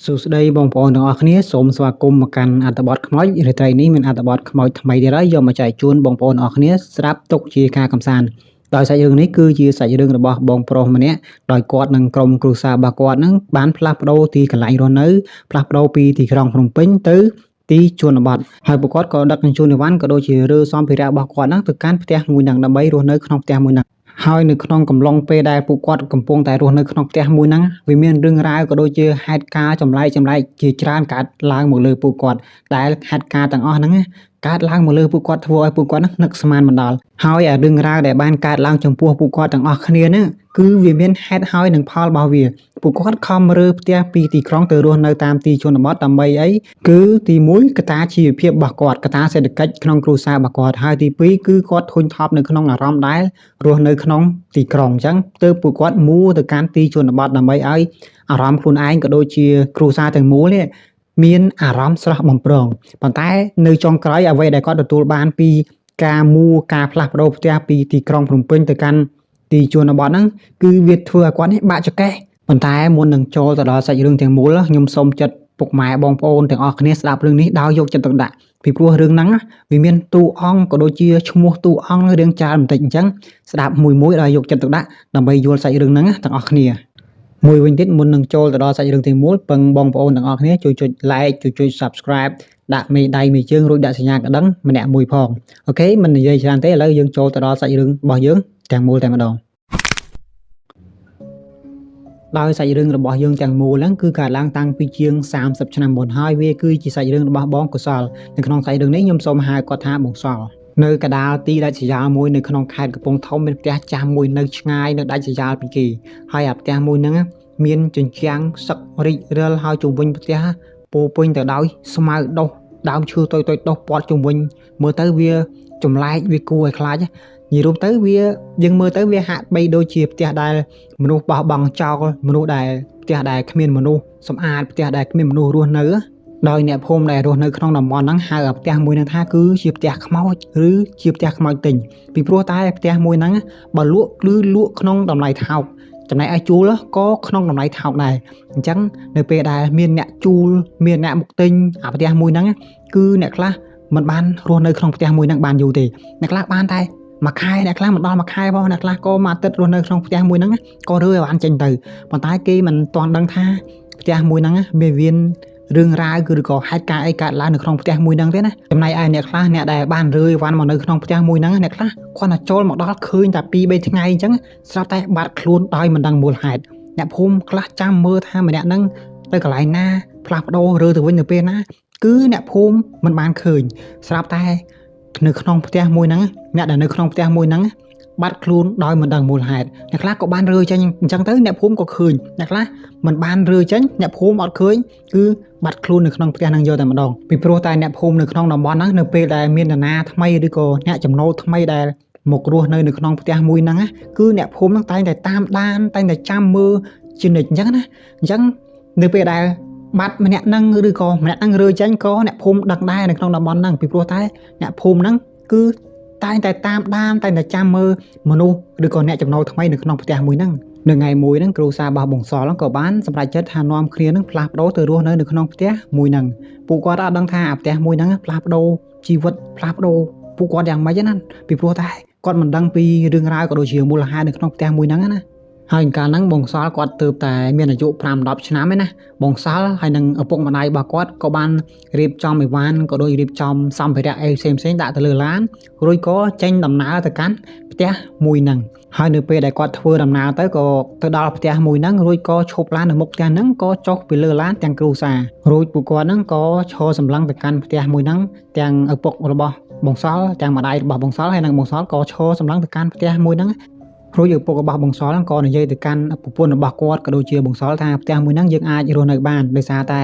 សួស្តីបងប្អូនទាំងអស់គ្នាសូមស្វាគមន៍មកកាន់អត្ថបទខ្មោចរាត្រីនេះមានអត្ថបទខ្មោចថ្មីទៀតហើយយកមកចែកជូនបងប្អូនទាំងអស់គ្នាស្រាប់ទុកជាការកម្សាន្តដោយសាច់រឿងនេះគឺជាសាច់រឿងរបស់បងប្រុសម្នាក់ដោយគាត់និងក្រុមគ្រួសាររបស់គាត់នឹងបានផ្លាស់ប្ដូរទីកន្លែងរស់នៅផ្លាស់ប្ដូរពីទីក្រុងភ្នំពេញទៅទីជនបទហើយពួកគាត់ក៏ដឹកជញ្ជូនអីវ៉ាន់ក៏ដូចជារើសម្ភារៈរបស់គាត់នឹងទៅកាន់ផ្ទះមួយនឹងដើម្បីរស់នៅក្នុងផ្ទះមួយនឹងហើយនៅក្នុងកំឡុងពេលដែលពួកគាត់កំពុងតែរស់នៅក្នុងផ្ទះមួយហ្នឹងវាមានរឿងរ៉ាវក៏ដូចជាហេតុការណ៍ចម្លែកជាច្រើនកើតឡើងមកលើពួកគាត់ដែលហេតុការណ៍ទាំងអស់ហ្នឹងកើតឡើងមកលើពួកគាត់ធ្វើឲ្យពួកគាត់នឹកស្មានមិនដល់ហើយរឿងរ៉ាវដែលបានកើតឡើងចំពោះពួកគាត់ទាំងអស់គ្នាហ្នឹងគឺវាមានហេតុហើយនឹងផលរបស់វាពួកគាត់ខំរើផ្ទះពីទីក្រុងទៅរស់នៅតាមទីជនបទដើម្បីអីគឺទី1កត្តាជីវភាពរបស់គាត់កត្តាសេដ្ឋកិច្ចក្នុងគ្រួសាររបស់គាត់ហើយទី2គឺគាត់ធុញថប់នៅក្នុងអារម្មណ៍ដែលរស់នៅក្នុងទីក្រុងអញ្ចឹងទើបពួកគាត់មូលទៅកាន់ទីជនបទដើម្បីឲ្យអារម្មណ៍ខ្លួនឯងក៏ដូចជាគ្រួសារទាំងមូលនេះមានអារម្មណ៍ស្រស់បំព្រងប៉ុន្តែនៅចុងក្រោយអ្វីដែលគាត់ទទួលបានពីការផ្លាស់ប្ដូរផ្ទះពីទីក្រុងភ្នំពេញទៅកាន់ទីជនបទហ្នឹងគឺវាធ្វើឲ្យគាត់នេះបាក់ចង្កេះប៉ុន្តែមុននឹងចូលទៅដល់សាច់រឿងទាំងមូលខ្ញុំសូមចិត្តពុកម៉ែបងប្អូនទាំងអស់គ្នាស្ដាប់រឿងនេះដោយយកចិត្តទុកដាក់ពីព្រោះរឿងហ្នឹងវាមានតួអង្គក៏ដូចជាឈ្មោះតួអង្គរឿងច្រើនបន្តិចអញ្ចឹងស្ដាប់មួយដោយយកចិត្តទុកដាក់ដើម្បីយល់សាច់រឿងហ្នឹងទាំងអស់គ្នាមួយវិញទៀតមុននឹងចូលទៅដល់សាច់រឿងទាំងមូលពឹងបងប្អូនទាំងអស់គ្នាជួយចុច like ជួយ subscribe ដាក់មេដៃមេជើងរួចដាក់សញ្ញាកណ្ដឹងម្នាក់មួយផងអូខេមិននិយាយច្រើនទេឥឡូវយើងចូលទៅដល់សាច់រឿងរបស់យើងទាំងមូលតែម្ដងដោយសាច់រឿងរបស់យើងទាំងមូលហ្នឹងគឺកើតឡើងតាំងពីជាង30ឆ្នាំមុនហើយវាគឺជាសាច់រឿងរបស់បងកុសលនៅក្នុងសាច់រឿងនេះខ្ញុំសូមហៅគាត់ថាបងសល់នៅកណ្ដាលទីដាច់ស្រយាលមួយនៅក្នុងខេត្តកំពង់ធំមានផ្ទះចាស់មួយនៅឆ្ងាយនៅដាច់ស្រយាលពីគេហើយអាផ្ទះមួយហ្នឹងមានជញ្ជាំងសឹករិចរិលហើយជុំវិញផ្ទះពោពេញទៅដោយស្មៅដុះដើមឈើតូចដុះព័ទ្ធជុំវិញមើលទៅវាចម្លែកវាគួរឲ្យខ្លាចនិយាយរួមទៅយើងមើលទៅវាហាក់បីដូចជាផ្ទះដែលមនុស្សបោះបង់ចោលផ្ទះដែលគ្មានមនុស្សសម្អាតផ្ទះដែលគ្មានមនុស្សរស់នៅដោយអ្នកភូមិដែលរស់នៅក្នុងតំបន់ហ្នឹងហៅអាផ្ទះមួយហ្នឹងថាគឺជាផ្ទះខ្មោចឬជាផ្ទះខ្មោចទិញពីព្រោះតែផ្ទះមួយហ្នឹងបើលក់គឺលក់ក្នុងតម្លៃថោកចំណែកឲ្យជួលក៏ក្នុងតម្លៃថោកដែរអញ្ចឹងនៅពេលដែលមានអ្នកជួលមានអ្នកមកទិញអាផ្ទះមួយហ្នឹងគឺអ្នកខ្លះមិនបានរស់នៅក្នុងផ្ទះមួយហ្នឹងបានយូរទេអ្នកខ្លះបានតែមួយខែអ្នកខ្លះមិនដល់មួយខែផងអ្នកខ្លះក៏មួយអាទិត្យរស់នៅក្នុងផ្ទះមួយហ្នឹងក៏រើឲ្យបានចេញទៅប៉ុន្តែគេមិនទាន់ដឹងថាផ្ទះមួយហ្នឹងមានរឿងរ៉ាវគឺក៏ហេតុការណ៍អីកើតឡើងនៅក្នុងផ្ទះមួយហ្នឹងទេណាចំណែកឯអ្នកខ្លះអ្នកដែលបានរើវ៉ាន់មកនៅក្នុងផ្ទះមួយហ្នឹងអ្នកខ្លះគាត់តែចូលមកដល់ឃើញតែ 2-3 ថ្ងៃអញ្ចឹងស្រាប់តែបាត់ខ្លួនដោយមិនដឹងមូលហេតុអ្នកភូមិខ្លះចាំមើលថាម្នាក់ហ្នឹងទៅកន្លែងណាផ្លាស់ប្ដូររើទៅវិញទៅពេលណាគឺអ្នកភូមិមិនបានឃើញស្រាប់តែនៅក្នុងផ្ទះមួយហ្នឹងអ្នកដែលនៅក្នុងផ្ទះមួយហ្នឹងបាត់ខ្លួនដោយមិនដឹងមូលហេតុអ្នកខ្លះក៏បានរើចេញអញ្ចឹងទៅអ្នកភូមិក៏ឃើញអ្នកខ្លះមិនបានរើចេញអ្នកភូមិអត់ឃើញគឺបាត់ខ្លួននៅក្នុងផ្ទះហ្នឹងយកតែម្ដងពីព្រោះតែអ្នកភូមិនៅក្នុងតំបន់ហ្នឹងនៅពេលដែលមាននរណាថ្មីឬក៏អ្នកចំណូលថ្មីដែលមករស់នៅក្នុងផ្ទះមួយហ្នឹងគឺអ្នកភូមិហ្នឹងតែងតែតាមដានតែងតែចាំមើលជានិច្ចអញ្ចឹងណាអញ្ចឹងនៅពេលដែលបាត់ម្នាក់ហ្នឹងឬក៏ម្នាក់ហ្នឹងរើចេញក៏អ្នកភូមិដឹងដែរនៅក្នុងតំបន់ហ្នឹងពីព្រោះតែអ្នកភូមិហ្នឹងគឺតែងតែតាមដានតែងតែចាំមើលមនុស្សឬក៏អ្នកចំណូលថ្មីនៅក្នុងផ្ទះមួយហ្នឹងនៅថ្ងៃមួយហ្នឹងគ្រូសារបស់បងសល់ហ្នឹងក៏បានសម្រេចចិត្តថានាំគ្នាហ្នឹងផ្លាស់ប្ដូរទៅរស់នៅក្នុងផ្ទះមួយហ្នឹងពួកគាត់អត់ដឹងថាអាផ្ទះមួយហ្នឹងផ្លាស់ប្ដូរជីវិតផ្លាស់ប្ដូរពួកគាត់យ៉ាងម៉េចណាពីព្រោះតែគាត់មិនដឹងពីរឿងរ៉ាវក៏ដូចជាមូលហេតុនៅក្នុងផ្ទះមួយហ្នឹងណាហើយកាលហ្នឹងបងសល់គាត់ទើបតែមានអាយុ 5-10 ឆ្នាំឯណាបងសល់ហើយនឹងឪពុកម្ដាយរបស់គាត់ក៏បានរៀបចំអីវ៉ាន់ក៏ដូចរៀបចំសម្ភារៈអីផ្សេងៗដាក់ទៅលើឡានរួចក៏ចេញដំណើរទៅកាន់ផ្ទះមួយហ្នឹងហើយនៅពេលដែលគាត់ធ្វើដំណើរទៅក៏ទៅដល់ផ្ទះមួយហ្នឹងរួចក៏ឈប់ឡាននៅមុខផ្ទះហ្នឹងក៏ចុះពីលើឡានទាំងគ្រួសាររួចពួកគាត់ហ្នឹងក៏ឈរសម្លឹងទៅកាន់ផ្ទះមួយហ្នឹងទាំងឪពុករបស់បងសល់ទាំងម្ដាយរបស់បងសល់ហើយនិងបងសល់ក៏ឈរសម្លឹងទៅកាន់ផ្ទះមួយហ្នឹងរួចឪពុករបស់បងសល់ក៏និយាយទៅកាន់ប្រពន្ធរបស់គាត់ក៏ដូចជាបងសល់ថាផ្ទះមួយហ្នឹងយើងអាចរស់នៅបានដោយសារតែ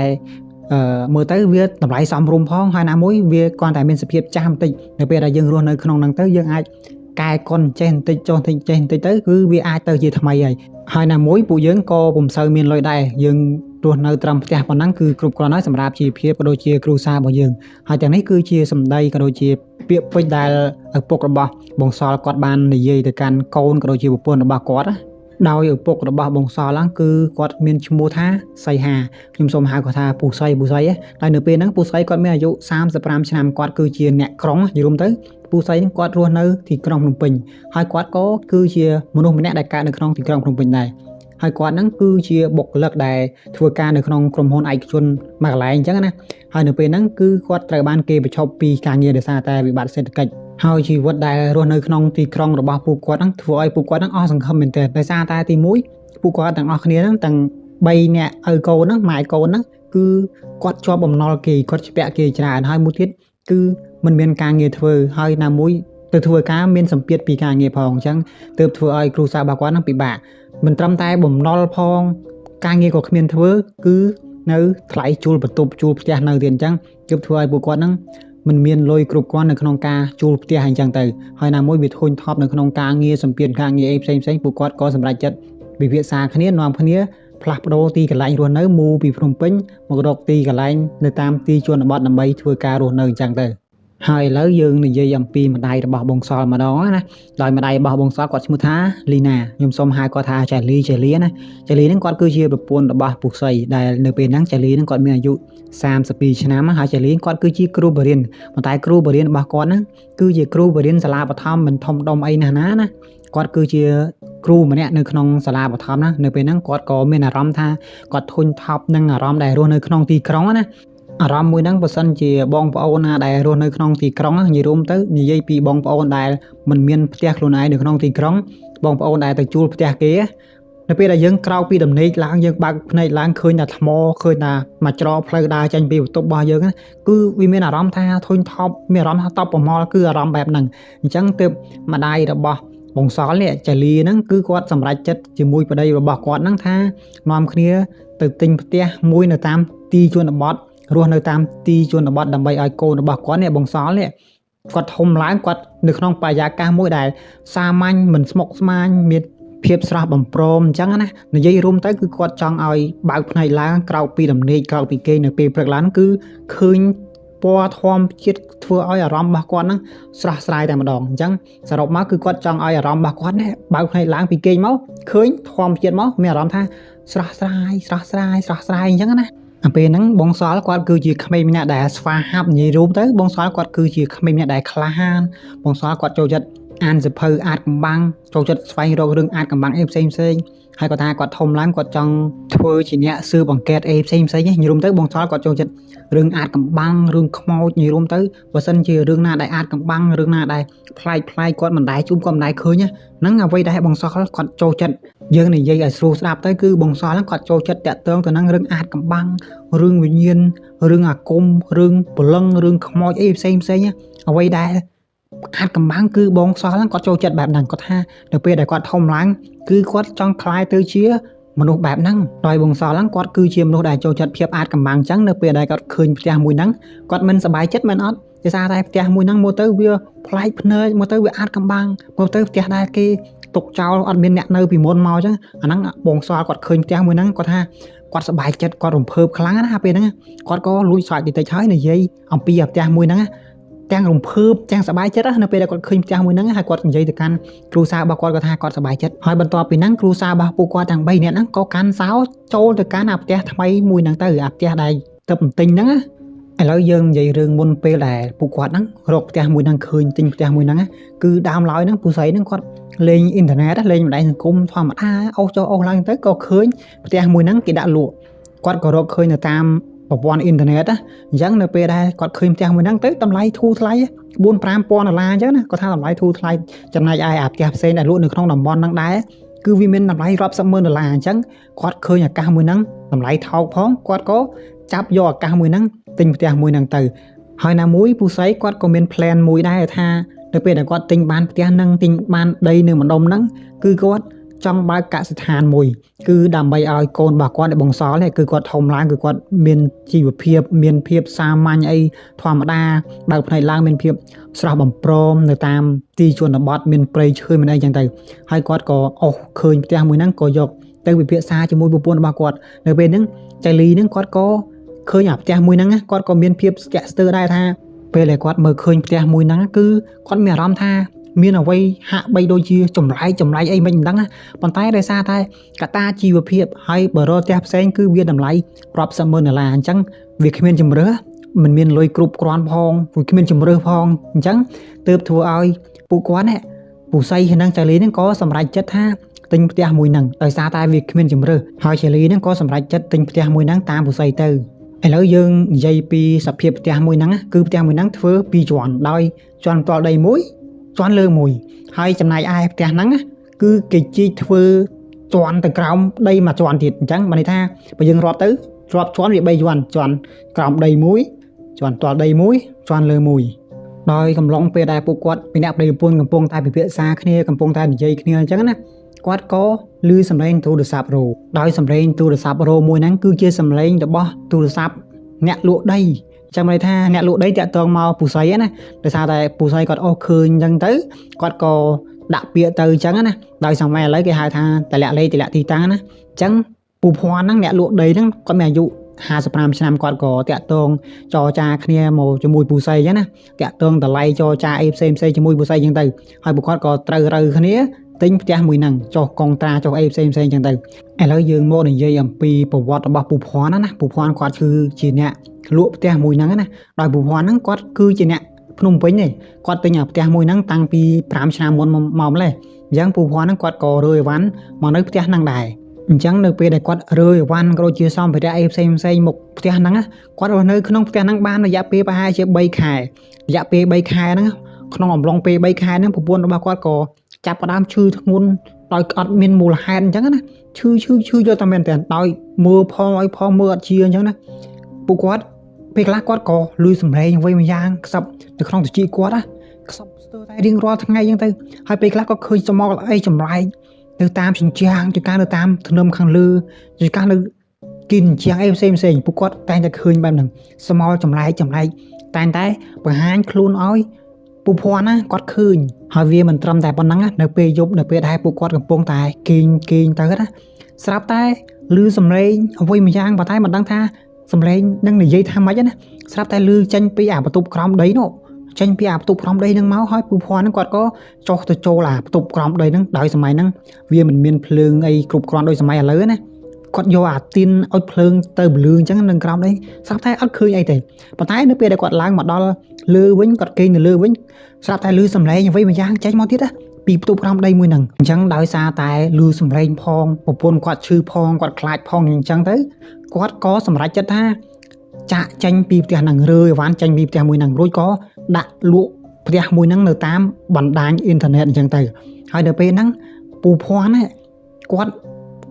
មើលទៅវាតម្លៃសមរម្យផងហើយណាមួយវាគ្រាន់តែមានសភាពចាស់បន្តិចនៅពេលដែលយើងរស់នៅក្នុងហ្នឹងទៅយើងអាចកែកុនចេះបន្តិចចុះបន្តិចចេះបន្តិចទៅគឺវាអាចទៅជាថ្មីហើយណាមួយពួកយើងក៏ពុំសូវមានលុយដែរយើងរស់នៅត្រឹមផ្ទះប៉ុណ្ណឹងគឺគ្រប់គ្រាន់ហើយសម្រាប់ជីវភាពក៏ដូចជាគ្រួសាររបស់យើងហើយទាំងនេះគឺជាសម្ដីក៏ដូចជាពាក្យពេចន៍ដែលឪពុករបស់បងសល់គាត់បាននិយាយទៅកាន់កូនក៏ដូចជាប្រពន្ធរបស់គាត់ ដោយឪពុករបស់បងសល់ហ្នឹងគឺគាត់មានឈ្មោះថាសីហាខ្ញុំសូមហៅគាត់ថាពូសីហើយនៅពេលហ្នឹងពូសីគាត់មានអាយុ35ឆ្នាំគាត់គឺជាអ្នកក្រុងនិយាយរួមទៅពូសីហ្នឹងគាត់រស់នៅទីក្រុងភ្នំពេញហើយគាត់ក៏គឺជាមនុស្សម្នាក់ដែលកើតនៅក្នុងទីក្រុងភ្នំពេញដែរហើយគាត់ហ្នឹងគឺជាបុគ្គលិកដែលធ្វើការនៅក្នុងក្រុមហ៊ុនឯកជនមួយកន្លែងអញ្ចឹងណាហើយនៅពេលហ្នឹងគឺគាត់ត្រូវបានគេបញ្ឈប់ពីការងារដោយសារតែវិបត្តិសេដ្ឋកិច្ចហើយជីវិតដែលរស់នៅក្នុងទីក្រុងរបស់ពួកគាត់ហ្នឹងធ្វើឲ្យពួកគាត់ហ្នឹងអស់សង្ឃឹមមែនទែនដោយសារតែទី1ពួកគាត់ទាំងអស់គ្នាហ្នឹងទាំង3នាក់ឪកូនហ្នឹងម៉ែកូនហ្នឹងគឺគាត់ជាប់បំណុលគេគាត់ជាពាក់គេច្រើនហើយមួយទៀតគឺមិនមានការងារធ្វើហើយណាមួយទៅធ្វើការមានសម្ពាធពីការងារផងអញ្ចឹងទើបធ្វើឲ្យគ្រួសាររបស់គាត់ហ្នឹងពិបាកមិនត្រឹមតែបំណុលផងការងារក៏គ្មានធ្វើគឺនៅថ្លៃជួលបន្ទប់ជួលផ្ទះនៅទៀតអញ្ចឹងទើបធ្វើឲ្យពួកគាត់ហ្នឹងមិនមានលុយគ្រប់គ្រាន់នៅក្នុងការជួលផ្ទះអញ្ចឹងទៅហើយណាមួយវាធុញថប់នៅក្នុងការងារសម្ពាធការងារអីផ្សេងពួកគាត់ក៏សម្រេចចិត្តវិភាសាគ្នានាំគ្នាផ្លាស់ប្ដូរទីកន្លែងរស់នៅមូពីភ្នំពេញមករកទីកន្លែងនៅតាមទីជនបទដើម្បីធ្វើការរស់នៅអញ្ចឹងទៅហើយឥឡូវយើងនិយាយអំពីម្ដាយរបស់បងសល់ម្ដងណាដោយម្ដាយរបស់បងសល់គាត់ឈ្មោះថាលីណាខ្ញុំសូមហៅគាត់ថាចាលីណាចាលីហ្នឹងគាត់គឺជាប្រពន្ធរបស់ពូសីដែលនៅពេលហ្នឹងចាលីហ្នឹងគាត់មានអាយុ32ឆ្នាំហើយចាលីគាត់គឺជាគ្រូបរិញ្ញាប៉ុន្តែគ្រូបរិញ្ញារបស់គាត់ហ្នឹងគឺជាគ្រូបរិញ្ញាសាលាបឋមមិនធំដុំអីណាគាត់គឺជាគ្រូម្នាក់នៅក្នុងសាលាបឋមណានៅពេលហ្នឹងគាត់ក៏មានអារម្មណ៍ថាគាត់ធុញថប់នឹងអារម្មណ៍ដែលរស់នៅក្នុងទីក្រុងណាអារម្មណ៍មួយហ្នឹងបើសិនជាបងប្អូនណាដែលរស់នៅក្នុងទីក្រុងនិយាយរួមទៅនិយាយពីបងប្អូនដែលមិនមានផ្ទះខ្លួនឯងនៅក្នុងទីក្រុងបងប្អូនដែលទៅជួលផ្ទះគេនៅពេលដែលយើងក្រោកពីដំណេកឡើងយើងបើកភ្នែកឡើងឃើញតែថ្មឃើញតែមួយច្រកផ្លូវដើរចេញពីបន្ទប់របស់យើងគឺវាមានអារម្មណ៍ថាធុញថប់មានអារម្មណ៍ថាតបប្រមល់គឺអារម្មណ៍បែបហ្នឹងអញ្ចឹងទើបម្ដាយរបស់បងសល់នេះចាលីហ្នឹងគឺគាត់សម្រេចចិត្តជាមួយប្តីរបស់គាត់ហ្នឹងថានាំគ្នាទៅទិញផ្ទះមួយនៅតាមទីជនបទរស់នៅតាមទីជនបទដើម្បីឲ្យកូនរបស់គាត់នេះបងសល់នេះគាត់ធំឡើងគាត់នៅក្នុងបរិយាកាសមួយដែលសាមញ្ញមិនស្មុគស្មាញមានភាពស្រស់បំព្រមអញ្ចឹងណានិយាយរួមទៅគឺគាត់ចង់ឲ្យបើកភ្នែកឡើងក្រោកពីដំណេកក្រោកពីគេនៅពេលព្រឹកឡើងគឺឃើញពណ៌ធម្មជាតិធ្វើឲ្យអារម្មណ៍របស់គាត់ហ្នឹងស្រស់ស្រាយតែម្ដងអញ្ចឹងសរុបមកគឺគាត់ចង់ឲ្យអារម្មណ៍របស់គាត់នេះបើកភ្នែកឡើងពីគេមកឃើញធម្មជាតិមកមានអារម្មណ៍ថាស្រស់ស្រាយអញ្ចឹងណាពេលហ្នឹងបងសល់គាត់គឺជាក្មេងម្នាក់ដែលស្វាហាប់និយាយរួមទៅបងសល់គាត់គឺជាក្មេងម្នាក់ដែលក្លាហានបងសល់គាត់ចូលចិត្តអានសៀវភៅអាចកំបាំងចូលចិត្តស្វែងរករឿងអាចកំបាំងអីផ្សេងហើយគាត់ថាគាត់ធំឡើងគាត់ចង់ធ្វើជាអ្នកស៊ើបអង្កេតអីផ្សេងនិយាយរួមទៅបងសល់គាត់ចូលចិត្តរឿងអាចកំបាំងរឿងខ្មោចនិយាយរួមទៅបើសិនជារឿងណាដែលអាចកំបាំងរឿងណាដែលប្លែកគាត់មិនដែរជួបគាត់មិនដែរឃើញហ្នឹងអ្វីដែលបងសល់គាត់ចូលចិត្តយើងនិយាយឲ្យស្រួលស្ដាប់ទៅគឺបងសល់ហ្នឹងគាត់ចូលចិត្តតាក់ទងទៅនឹងរឿងអាចកំបាំងរឿងវិញ្ញាណរឿងអាគមរឿងព្រលឹងរឿងខ្មោចអីផ្សេងអ្វីដែលអាចកំបាំងគឺបងសល់ហ្នឹងគាត់ចូលចិត្តបែបហ្នឹងគាត់ថានៅពេលដែលគាត់ធំឡើងគឺគាត់ចង់ក្លាយទៅជាមនុស្សបែបហ្នឹងដោយបងសល់ហ្នឹងគាត់គឺជាមនុស្សដែលចូលចិត្តភាពអាចកំបាំងអញ្ចឹងនៅពេលដែលគាត់ឃើញផ្ទះមួយហ្នឹងគាត់មិនសប្បាយចិត្តមែនអត់ដោយសារតែផ្ទះមួយហ្នឹងមកទៅវាប្លែកភ្នែកមកទៅវាអាចកំបាំងមកទៅផ្ទះដែលគេទុកចោលអត់មានអ្នកនៅពីមុនមកអញ្ចឹងអាហ្នឹងបងសល់គាត់ឃើញផ្ទះមួយហ្នឹងគាត់ថាគាត់សប្បាយចិត្តគាត់រំភើបខ្លាំងណាពេលហ្នឹងគាត់ក៏លួចស្រោចតិចហើយនិយាយអំពីផ្ទះមួយហ្នឹងទាំងរំភើបទាំងសប្បាយចិត្តនៅពេលដែលគាត់ឃើញផ្ទះមួយហ្នឹងហើយគាត់និយាយទៅកាន់គ្រួសាររបស់គាត់ថាគាត់សប្បាយចិត្តហើយបន្ទាប់ពីហ្នឹងគ្រួសាររបស់ពួកគាត់ទាំង3នាក់ហ្នឹងក៏កាន់សោចូលទៅកាន់អាផ្ទះថ្មីមួយហ្នឹងទៅអាផ្ទះដែលទៅបន្ទិញហ្នឹងឥឡូវយើងនិយាយរឿងមុនពេលដែលពួកគាត់ហ្នឹងរកផ្ទះមួយហ្នឹងឃើញទិញផ្ទះមួយហ្នឹងគឺដើមឡើយហ្នឹងពូស្រីហ្នឹងគាត់លេងអ៊ីនធឺណិតលេងបណ្ដាញសង្គមធម្មតាអូសចុះអូសឡើងទៅក៏ឃើញផ្ទះមួយហ្នឹងគេដាក់លក់គាត់ក៏រកឃើញនៅតាមប្រព័ន្ធអ៊ីនធឺណិតអញ្ចឹងនៅពេលដែលគាត់ឃើញផ្ទះមួយហ្នឹងទៅតម្លៃធូរថ្លៃ $4-5,000 អញ្ចឹងណាគាត់ថាតម្លៃធូរថ្លៃចំណែកឯអាផ្ទះផ្សេងដែលលក់នៅក្នុងតំបន់ហ្នឹងដែរគឺវាមានតម្លៃរាប់សិបម៉ឺនដុល្លារអញ្ចឹងគាត់ឃើញអាកាសមួយហ្នឹងតម្លៃថោកផងគាត់ក៏ចាប់យកអាកាសមួយហ្នឹងទិញផ្ទះមួយហ្នឹងទៅហើយណាមួយពូស្រីគាត់ក៏មាន plan មួយដែរថានៅពេលដែលគាត់ទិញបានផ្ទះហ្នឹងទិញបានដីនៅម្ដុំហ្នឹងគឺគាត់ចង់បើកកសិដ្ឋានមួយគឺដើម្បីឲ្យកូនរបស់គាត់បងសល់គឺគាត់ធំឡើងគឺគាត់មានជីវភាពមានភាពសាមញ្ញអីធម្មតាបើកផ្នែកឡើងមានភាពស្រស់បំព្រមនៅតាមទីជនបទមានព្រៃឈើមានអីចឹងទៅហើយគាត់ក៏អូសឃើញផ្ទះមួយហ្នឹងក៏យកទៅពិភាក្សាជាមួយប្រពន្ធរបស់គាត់នៅពេលហ្នឹងចៃលីហ្នឹងគាត់ក៏ឃើញអាផ្ទះមួយហ្នឹងគាត់ក៏មានភាពស្ទាក់ស្ទើរដែរថាពេលដែលគាត់មើលឃើញផ្ទះមួយហ្នឹងគឺគាត់មានអារម្មណ៍ថា មានអ្វីហាក់បីដូចជាចម្លែកអីមិនដឹងណាប៉ុន្តែដោយសារតែកត្តាជីវភាពហើយបើរកផ្ទះផ្សេងគឺវាតម្លៃរាប់សិបម៉ឺនដុល្លារអញ្ចឹងវាគ្មានជំរើសមិនមានលុយគ្រប់គ្រាន់ផងវាគ្មានជំរើសផងអញ្ចឹងទើបធ្វើឲ្យពួកគាត់នេះពូស័យហ្នឹងចាលីហ្នឹងក៏សម្រេចចិត្តថាទិញផ្ទះមួយហ្នឹងដោយសារតែវាគ្មានជំរើសហើយចាលីហ្នឹងក៏សម្រេចចិត្តទិញផ្ទះមួយហ្នឹងតាមពូស័យទៅឥឡូវយើងនិយាយពីសភាពផ្ទះមួយហ្នឹងគឺផ្ទះមួយហ្នឹងធ្វើ2ជាន់ដោយជាន់ផ្ទាល់ដីមួយជាន់លើមួយហើយចំណែកឯផ្ទះហ្នឹងគឺគេជីកធ្វើជាន់ទៅក្រោមដីមួយជាន់ទៀតអញ្ចឹងបានន័យថាបើយើងរាប់ទៅរាប់ជាន់វា3ជាន់ជាន់ក្រោមដីមួយជាន់ផ្ទាល់ដីមួយជាន់លើមួយដោយកំឡុងពេលដែលពួកគាត់ពីអ្នកប្តីប្រពន្ធកំពុងតែពិភាក្សាគ្នាកំពុងតែនិយាយគ្នាអញ្ចឹងណាគាត់ក៏ឮសំឡេងទូរស័ព្ទរោដោយសំឡេងទូរស័ព្ទរោមួយហ្នឹងគឺជាសំឡេងរបស់ទូរស័ព្ទអ្នកលក់ដីចាំន័យថាអ្នកលក់ដីតាក់ទងមកពូស័យណាដោយសារតែពូស័យគាត់អូសឃើញអញ្ចឹងទៅគាត់ក៏ដាក់ពាក្យទៅអញ្ចឹងណាដោយសម័យឥឡូវគេហៅថាតម្លាក់លេខតម្លាក់ទីតាំងណាអញ្ចឹងពូភ័ណ្ឌហ្នឹងអ្នកលក់ដីហ្នឹងគាត់មានអាយុ55ឆ្នាំគាត់ក៏តាក់ទងចរចាគ្នាមកជាមួយពូស័យអញ្ចឹងណាតាក់ទងតម្លៃចរចាអីផ្សេងជាមួយពូស័យអញ្ចឹងទៅហើយពួកគាត់ក៏ត្រូវគ្នាទិញផ្ទះមួយហ្នឹងចុះកងត្រាចុះអីផ្សេងអញ្ចឹងទៅឥឡូវយើងមកនិយាយអំពីប្រវត្តិរបស់ពូភ័ណ្ឌណាពូភ័ណ្ឌគាត់គឺជាអ្នកលក់ផ្ទះមួយហ្នឹងណាដោយពូភ័ណ្ឌហ្នឹងគាត់គឺជាអ្នកភ្នំពេញទេគាត់ទិញផ្ទះមួយហ្នឹងតាំងពី5ឆ្នាំមុនមកម្លេះអញ្ចឹងពូភ័ណ្ឌហ្នឹងគាត់ក៏រើអីវ៉ាន់មកនៅផ្ទះហ្នឹងដែរអញ្ចឹងនៅពេលដែលគាត់រើអីវ៉ាន់ក៏ដូចជាសម្ភារៈអីផ្សេងមកផ្ទះហ្នឹងគាត់រស់នៅក្នុងផ្ទះហ្នឹងបានរយៈពេលប្រហែលជា3ខែរយៈពេល3ខែហ្នឹងក្នុងអំឡុងពេល3ខែហ្នឹងប្រពន្ធរបស់គាត់ក៏ចាប់ផ្ដើមឈឺធ្ងន់ដោយអត់មានមូលហេតុអញ្ចឹងណាឈឺយកតែមែនតើដោយមើលផងឲ្យផងមើលអត់ជាអញ្ចឹងណាពួកគាត់ពេលខ្លះគាត់ក៏លឺសំឡេងអ្វីមួយយ៉ាងខ្សឹបនៅក្នុងត្រចៀកគាត់ណាខ្សឹបស្ទើរតែរៀងរាល់ថ្ងៃអញ្ចឹងទៅហើយពេលខ្លះក៏ឃើញសមល់អីចម្លែកនៅតាមជញ្ជាំងចង្ការនៅតាមធ្នឹមខាងលើចង្ការនៅគិនជញ្ជាំងអីផ្សេងពួកគាត់តែងតែឃើញបែបហ្នឹងសមល់ចម្លែកតែងតែបង្ហាញខ្លួនឲ្យពូភ័ណ្ឌណាគាត់ឃើញហើយវាមិនត្រឹមតែប៉ុណ្ណឹងណានៅពេលយប់នៅពេលដែលពួកគាត់កំពុងតែគេងទៅណាស្រាប់តែឮសំឡេងអ្វីមួយយ៉ាងប៉ុន្តែមិនដឹងថាសំឡេងនឹងនិយាយថាម៉េចណាស្រាប់តែឮចេញពីអាបន្ទប់ក្រោមដីនោះចេញពីអាបន្ទប់ក្រោមដីហ្នឹងមកហើយពូភ័ណ្ឌហ្នឹងគាត់ក៏ចុះទៅចូលអាបន្ទប់ក្រោមដីហ្នឹងដោយសម័យហ្នឹងវាមិនមានភ្លើងអីគ្រប់គ្រាន់ដូចសម័យឥឡូវណាគាត់យកអាទីនអុជភ្លើងទៅពលឺអញ្ចឹងនឹងក្រោមដីស្រាប់តែអត់ឃើញអីទេប៉ុន្តែនៅពេលដែលគាត់ឡើងមកដល់លើវិញគាត់គេងនៅលើវិញស្រាប់តែឮសំឡេងអ្វីមួយយ៉ាងចេញមកទៀតណាពីបន្ទប់ក្រោមដីមួយហ្នឹងអញ្ចឹងដោយសារតែឮសំឡេងផងប្រពន្ធគាត់ឈឺផងគាត់ខ្លាចផងអញ្ចឹងទៅគាត់ក៏សម្រេចចិត្តថាចាក់ចេញពីផ្ទះហ្នឹងរើអីវ៉ាន់ចេញពីផ្ទះមួយហ្នឹងរួចក៏ដាក់លក់ផ្ទះមួយហ្នឹងនៅតាមបណ្ដាញអ៊ីនធឺណិតអញ្ចឹងទៅហើយនៅពេលហ្នឹងពូភ័ណ្ឌគាត់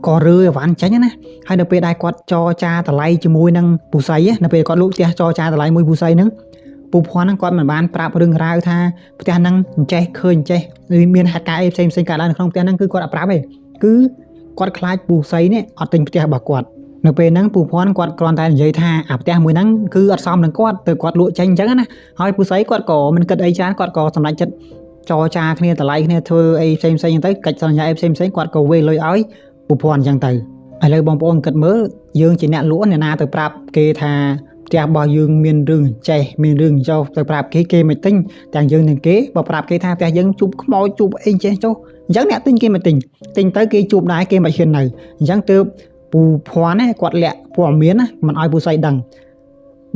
ក៏រើអីវ៉ាន់ចេញណាហើយនៅពេលដែលគាត់ចរចាតម្លៃជាមួយនឹងពូស័យនៅពេលគាត់លក់ផ្ទះចរចាតម្លៃមួយពូស័យហ្នឹងពូភ័ណ្ឌហ្នឹងគាត់មិនបានប្រាប់រឿងរ៉ាវថាផ្ទះហ្នឹងអញ្ចេះឃើញអញ្ចេះមានហេតុការណ៍អីផ្សេងកើតឡើងនៅក្នុងផ្ទះហ្នឹងគឺគាត់អត់ប្រាប់ទេគឺគាត់ខ្លាចពូស័យនេះអត់ទិញផ្ទះរបស់គាត់នៅពេលហ្នឹងពូភ័ណ្ឌគាត់គ្រាន់តែនិយាយថាអាផ្ទះមួយហ្នឹងគឺអត់សមនឹងគាត់ទៅគាត់លក់ចេញអញ្ចឹងណាហើយពូស័យគាត់ក៏មិនគិតអីច្រើនគាត់ក៏សម្រេចចិត្តចរចាគ្នាតម្លៃគ្នាធ្វើអីផ្សេងអញ្ចឹងទៅកិច្ចសន្យាអីផ្សេងគាត់ក៏វេលុយឲ្យពូភ័ណ្ឌអញ្ចឹងទៅឥឡូវបងប្អូនគិតមើលយើងជាអ្នកលក់អ្នកណាទៅប្រាប់គេថាផ្ទះរបស់យើងមានរឿងចេះមានរឿងចុះទៅប្រាប់គេមិនទិញទាំងយើងនឹងគេបើប្រាប់គេថាផ្ទះយើងជួបខ្មោចជួបអីចេះចុះអញ្ចឹងអ្នកទិញគេមិនទិញទៅគេជួបដែរគេមិនហ៊ាននៅអញ្ចឹងទើបពូភ័ណ្ឌគាត់លាក់ព័ត៌មានណាមិនឲ្យពូស័យដឹង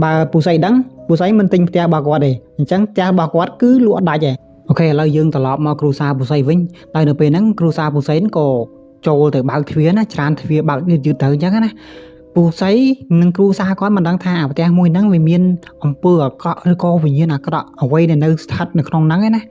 បើពូស័យដឹងពូស័យមិនទិញផ្ទះរបស់គាត់ទេអញ្ចឹងផ្ទះរបស់គាត់គឺលក់អត់ដាច់ទេអូខេឥឡូវយើងត្រឡប់មកគ្រូសាពូស័យវិញដោយនៅពេលហ្នឹងគ្រូសាពូស័យក៏ចូលទៅបើកទ្វារណាច្រើនទ្វារបើកយឺតទៅអញ្ចឹងណាពូស័យនិងគ្រូសាគាត់មិនដឹងថាផ្ទះមួយហ្នឹងវាមានអំពើអាក្រក់ឬក៏វិញ្ញាណអាក្រក់អ្វីដែលនៅស្ថិតនៅក្នុងហ្នឹងឯណា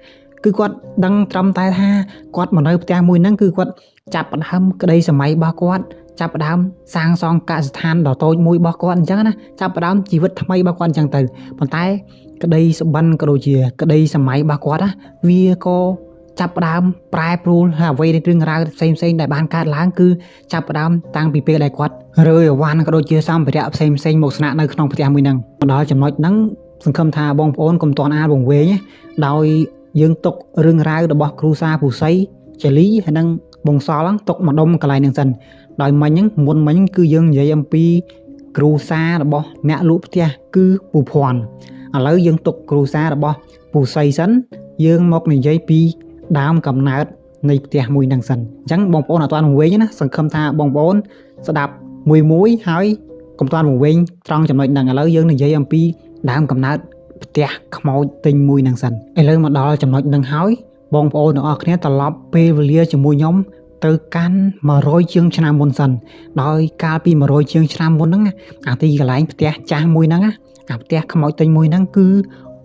គឺគាត់ដឹងត្រឹមតែថាគាត់មកនៅផ្ទះមួយហ្នឹងគឺគាត់ចាប់ផ្ដើមក្តីសម័យរបស់គាត់ចាប់ផ្ដើមសាងសង់កសិដ្ឋានដ៏តូចមួយរបស់គាត់អញ្ចឹងណាចាប់ផ្ដើមជីវិតថ្មីរបស់គាត់អញ្ចឹងទៅប៉ុន្តែក្តីសុបិនក៏ដូចជាក្តីសម័យរបស់គាត់ណាវាក៏ចាប់ផ្ដើមប្រែប្រួលហើយអ្វីរឿងរ៉ាវផ្សេងដែលបានកើតឡើងគឺចាប់ផ្ដើមតាំងពីពេលដែលគាត់រើអីវ៉ាន់ក៏ដូចជាសម្ភារៈផ្សេងមកស្នាក់នៅក្នុងផ្ទះមួយហ្នឹងដល់ចំណុចហ្នឹងសង្ឃឹមថាបងប្អូនកុំតន់អាលវង្វេងដោយយើងទុករឿងរ៉ាវរបស់គ្រូសាពូស័យចាលីហើយនឹងបងសល់ទុកមកដុំកន្លែងហ្នឹងសិនដោយមិញហ្នឹងគឺយើងនិយាយអំពីគ្រូសារបស់អ្នកលក់ផ្ទះគឺពូភ័ណ្ឌឥឡូវយើងទុកគ្រូសារបស់ពូស័យសិនយើងមកនិយាយពី ដើមកំណើតនៃផ្ទះមួយហ្នឹងសិនអញ្ចឹងបងប្អូនអត់ទាន់វែងណាសង្ឃឹមថាបងប្អូនស្ដាប់មួយហើយកុំទាន់វែងត្រង់ចំណុចហ្នឹងឥឡូវយើងនិយាយអំពីដើមកំណើតផ្ទះខ្មោចទិញមួយហ្នឹងសិនឥឡូវមកដល់ចំណុចហ្នឹងហើយបងប្អូនទាំងអស់គ្នាត្រឡប់ពេលវេលាជាមួយខ្ញុំទៅកាន់100ជាងឆ្នាំមុនសិនដោយកាលពី100ជាងឆ្នាំមុនហ្នឹងអាទីកន្លែងផ្ទះចាស់មួយហ្នឹងអាផ្ទះខ្មោចទិញមួយហ្នឹងគឺ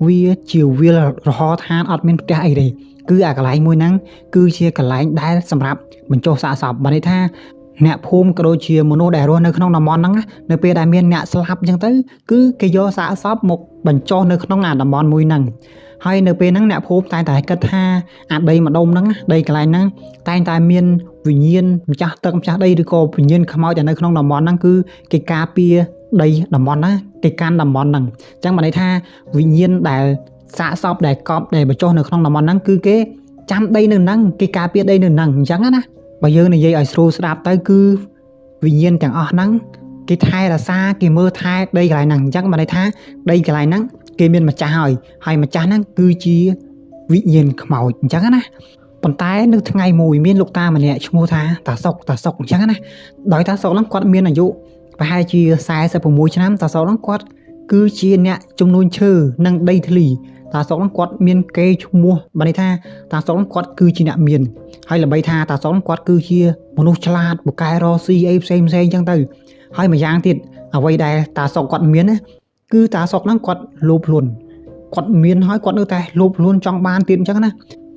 វាជាវាលរហឋានអត់មានផ្ទះអីទេគឺអាកន្លែងមួយហ្នឹងគឺជាកន្លែងដែលសម្រាប់បញ្ចុះសាកសពបានន័យថាអ្នកភូមិក៏ដូចជាមនុស្សដែលរស់នៅក្នុងតំបន់ហ្នឹងនៅពេលដែលមានអ្នកស្លាប់អញ្ចឹងទៅគឺគេយកសាកសពមកបញ្ចុះនៅក្នុងអាតំបន់មួយហ្នឹងហើយនៅពេលហ្នឹងអ្នកភូមិតែងតែគិតថាអាដីម្ដុំហ្នឹងដីកន្លែងហ្នឹងតែងតែមានវិញ្ញាណម្ចាស់ទឹកម្ចាស់ដីឬក៏វិញ្ញាណខ្មោចដែលនៅក្នុងតំបន់ហ្នឹងគឺគេការពារដីតំបន់ណាគេកាន់តំបន់ហ្នឹងអញ្ចឹងបានន័យថាវិញ្ញាណដែលសាកសពដែលកប់ដែលបញ្ចុះនៅក្នុងតំបន់ហ្នឹងគឺគេចាំដីនៅហ្នឹងគេការពារដីនៅហ្នឹងអញ្ចឹងណាបើយើងនិយាយឲ្យស្រួលស្ដាប់ទៅគឺវិញ្ញាណទាំងអស់ហ្នឹងគេថែរក្សាគេមើលថែដីកន្លែងហ្នឹងអញ្ចឹងបានន័យថាដីកន្លែងហ្នឹងគេមានម្ចាស់ហើយម្ចាស់ហ្នឹងគឺជាវិញ្ញាណខ្មោចអញ្ចឹងណាប៉ុន្តែនៅថ្ងៃមួយមានលោកតាម្នាក់ឈ្មោះថាតាសុកអញ្ចឹងណាដោយតាសុកហ្នឹងគាត់មានអាយុប្រហែលជា46ឆ្នាំតាសុកហ្នឹងគាត់គឺជាអ្នកជំនួញឈើនិងដីធ្លីតាសុកហ្នឹងគាត់មានកេរ្តិ៍ឈ្មោះបានន័យថាតាសុកហ្នឹងគាត់គឺជាអ្នកមានហើយល្បីថាតាសុកហ្នឹងគាត់គឺជាមនុស្សឆ្លាតពូកែរកស៊ីអីផ្សេងអញ្ចឹងទៅហើយម្យ៉ាងទៀតអ្វីដែលតាសុកគាត់មានណាគឺតាសុកហ្នឹងគាត់លោភលន់គាត់មានហើយគាត់នៅតែលោភលន់ចង់បានទៀតអញ្ចឹងណា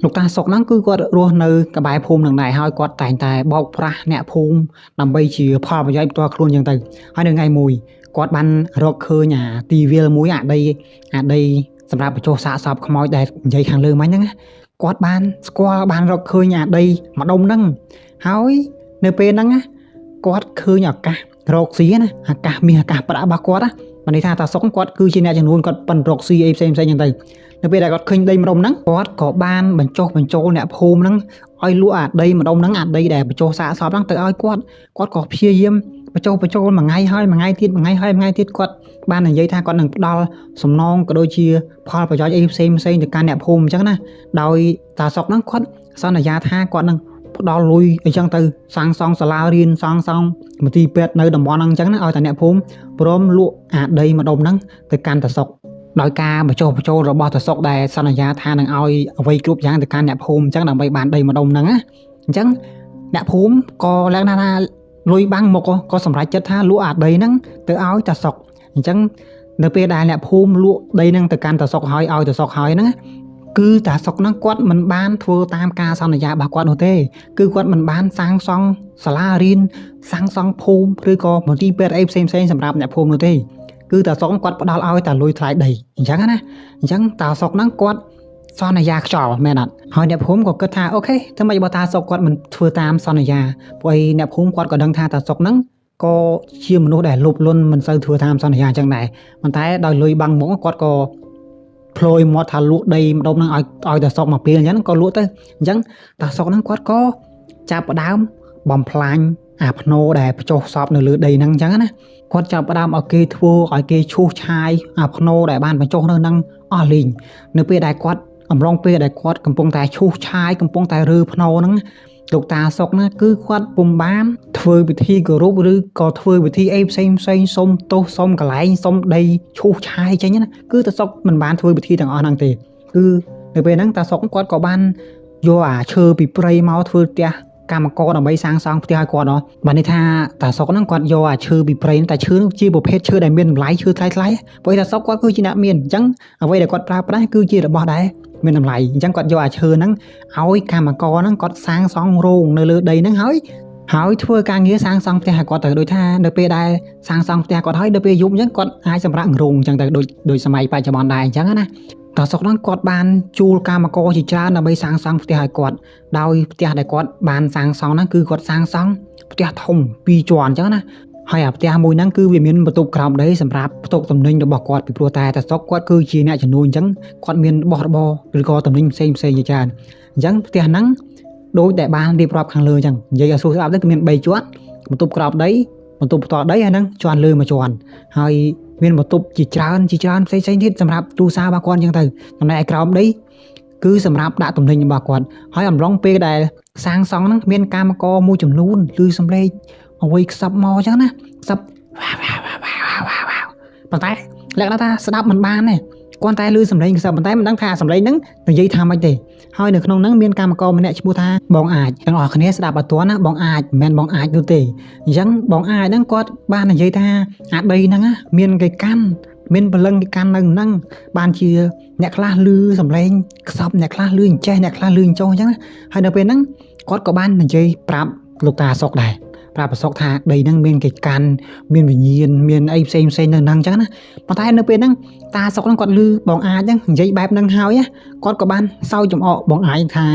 លោកតាសុកហ្នឹងគឺគាត់រស់នៅក្បែរភូមិនឹងដែរហើយគាត់តែងតែបោកប្រាស់អ្នកភូមិដើម្បីជាផលប្រយោជន៍ផ្ទាល់ខ្លួនអញ្ចឹងទៅហើយនៅថ្ងៃមួយគាត់បានរកឃើញអាទីវាលមួយអាដីសម្រាប់បញ្ចុះសាកសពខ្មោចដែលនិយាយខាងលើមិញហ្នឹងគាត់បានស្គាល់បានរកឃើញអាដីម្ដុំហ្នឹងហើយនៅពេលហ្នឹងគាត់ឃើញឱកាសរកស៊ីណាឱកាសមាសឱកាសប្រាក់របស់គាត់ណាបានន័យថាតាសុកគាត់គឺជាអ្នកចំនួនគាត់ប៉ិនរកស៊ីអីផ្សេងអញ្ចឹងទៅនៅពេលដែលគាត់ឃើញដីម្ដុំហ្នឹងគាត់ក៏បានបញ្ចុះបញ្ចូលអ្នកភូមិហ្នឹងឲ្យលក់អាដីម្ដុំហ្នឹងអាដីដែលបញ្ចុះសាកសពហ្នឹងទៅឲ្យគាត់ក៏ព្យាយាមបញ្ចុះមួយថ្ងៃហើយមួយថ្ងៃទៀតគាត់បាននិយាយថាគាត់នឹងផ្ដល់សំណងក៏ដូចជាផលប្រយោជន៍អីផ្សេងទៅកាន់អ្នកភូមិអញ្ចឹងណាដោយតាសុកហ្នឹងគាត់សន្យាថាគាត់នឹងផ្ដល់លុយអីចឹងទៅសាងសង់សាលារៀនសាងសង់មន្ទីរពេទ្យនៅតំបន់ហ្នឹងអញ្ចឹងណាឲ្យតែអ្នកភូមិព្រមលក់អាដីម្ដុំហ្នឹងទៅកាន់តាសុកដោយការបញ្ចុះបញ្ចូលរបស់តាសុកដែលសន្យាថានឹងឲ្យអ្វីគ្រប់យ៉ាងទៅកាន់អ្នកភូមិអញ្ចឹងដើម្បីបានដីម្ដុំហ្នឹងណាអញ្ចឹងអ្នកភូមិក៏លក្ខណៈថាលុយបាំងមកក៏សម្រេចចិត្តថាលក់អាដីហ្នឹងទៅឲ្យតាសុកអញ្ចឹងនៅពេលដែលអ្នកភូមិលក់ដីហ្នឹងទៅកាន់តាសុកហើយឲ្យតាសុកហើយហ្នឹងគឺតាសុកហ្នឹងគាត់មិនបានធ្វើតាមការសន្យារបស់គាត់នោះទេគឺគាត់មិនបានសាងសង់សាលារៀនសាងសង់ភូមិឬក៏មន្ទីរពេទ្យអីផ្សេងសម្រាប់អ្នកភូមិនោះទេគឺតាសុកគាត់ផ្ដល់ឲ្យតែលុយថ្លៃដីអញ្ចឹងណាអញ្ចឹងតាសុកហ្នឹងគាត់សន្យាខ្យល់មែនអត់ហើយអ្នកភូមិក៏គិតថាអូខេធ្វើម៉េចបើតាសុកគាត់មិនធ្វើតាមសន្យាព្រោះឯអ្នកភូមិគាត់ក៏ដឹងថាតាសុកហ្នឹងក៏ជាមនុស្សដែលលោភលន់មិនសូវធ្វើតាមសន្យាអញ្ចឹងដែរប៉ុន្តែដោយលុយបាំងមកគាត់ក៏ផ្លយមាត់ថាលក់ដីម្ដុំហ្នឹងឲ្យតាសុកមកពេលអញ្ចឹងក៏លក់ទៅអញ្ចឹងតាសុកហ្នឹងគាត់ក៏ចាប់ផ្ដើមបំផ្លាញអាភ្នោដែលបញ្ចុះសពនៅលើដីហ្នឹងអញ្ចឹងណាគាត់ចាប់ផ្ដើមឲ្យគេធ្វើឲ្យគេឈូសឆាយអាភ្នោដែលបានបញ្ចុះនៅហ្នឹងអស់លេងនៅពេលដែលគាត់អំឡុងពេលដែលគាត់កំពុងតែឈូសឆាយកំពុងតែរើភ្នោហ្នឹងលោកតាសុកណាគឺគាត់ពុំបានធ្វើពិធីគោរពឬក៏ធ្វើពិធីអីផ្សេងសុំទោសសុំកន្លែងសុំដីឈូសឆាយចេញណាគឺតាសុកមិនបានធ្វើពិធីទាំងអស់ហ្នឹងទេគឺនៅពេលហ្នឹងតាសុកគាត់ក៏បានយកអាឈើពីព្រៃមកធ្វើផ្ទះកម្មករដើម្បីសាងសង់ផ្ទះឲ្យគាត់បានន័យថាតាសុកហ្នឹងគាត់យកអាឈើពីព្រៃតែឈើហ្នឹងជាប្រភេទឈើដែលមានតម្លៃឈើថ្លៃព្រោះតាសុកគាត់គឺជាអ្នកមានអញ្ចឹងអ្វីដែលគាត់ប្រើប្រាស់គឺជារបស់ដែលមានតម្លៃអញ្ចឹងគាត់យកអាឈើហ្នឹងឲ្យកម្មករហ្នឹងគាត់សាងសង់រោងនៅលើដីហ្នឹងហើយធ្វើការងារសាងសង់ផ្ទះឲ្យគាត់ទៅដូចថានៅពេលដែលសាងសង់ផ្ទះគាត់ហើយដល់ពេលយប់អញ្ចឹងគាត់អាចសម្រាប់រោងអញ្ចឹងទៅដូចសម័យបច្ចុប្បន្នដែរអញ្ចឹងណាតាសុកហ្នឹងគាត់បានជួលកម្មករជាច្រើនដើម្បីសាងសង់ផ្ទះឲ្យគាត់ដោយផ្ទះដែលគាត់បានសាងសង់ហ្នឹងគឺគាត់សាងសង់ផ្ទះធំ2ជាន់អញ្ចឹងណាហើយអាផ្ទះមួយហ្នឹងគឺវាមានបន្ទប់ក្រោមដីសម្រាប់ផ្ទុកទំនិញរបស់គាត់ពីព្រោះតែតាសុកគាត់គឺជាអ្នកជំនួញអញ្ចឹងគាត់មានរបស់របរឬក៏ទំនិញផ្សេងជាច្រើនអញ្ចឹងផ្ទះហ្នឹងដូចដែលបានរៀបរាប់ខាងលើអញ្ចឹងនិយាយឲ្យស្រួលស្ដាប់ទៅគឺមាន3ជាន់បន្ទប់ក្រោមដីបន្ទប់ផ្ទាល់ដីហើយហ្នឹងជាន់លើមួយជាន់ហើយមានបន្ទប់ជាច្រើនផ្សេងទៀតសម្រាប់ទូសាររបស់គាត់អញ្ចឹងទៅចំណែកឯក្រោមដី គឺសម្រាប់ដាក់ទំនិញរបស់គាត់ហើយអំឡុងពេលដែលសាងសង់ហ្នឹងមានកម្មករមួយចំនួនឮសំឡេងអ្វីខ្សឹបមកអញ្ចឹងណាខ្សឹបប៉ុន្តែលក្ខណៈថាស្ដាប់មិនបានទេគាត់តែឮសំឡេងខ្សឹបប៉ុន្តែមិនដឹងថាសំឡេងហ្នឹងនិយាយថាម៉េចទេហើយនៅក្នុងហ្នឹងមានកម្មករម្នាក់ឈ្មោះថាបងអាចទាំងអស់គ្នាស្ដាប់អត់ទាន់ណាបងអាចមិនមែនបងអាចនោះទេអញ្ចឹងបងអាចហ្នឹងគាត់បាននិយាយថាអាដីហ្នឹងមានគេកាន់មានព្រលឹងគេកាន់នៅហ្នឹងបានជាអ្នកខ្លះឮសំឡេងខ្សឹបអ្នកខ្លះឮអញ្ចេះអ្នកខ្លះឮអញ្ចោះអញ្ចឹងណាហើយនៅពេលហ្នឹងគាត់ក៏បាននិយាយប្រាប់លោកតាសុកដែរប្រាប់ប្រសុកថាដីហ្នឹងមានគេកាន់មានវិញ្ញាណមានអីផ្សេងនៅហ្នឹងអញ្ចឹងណាប៉ុន្តែនៅពេលហ្នឹងតាសុកហ្នឹងគាត់ឮបងអាចហ្នឹងនិយាយបែបហ្នឹងហើយគាត់ក៏បានសើចចំអកបងអាចថា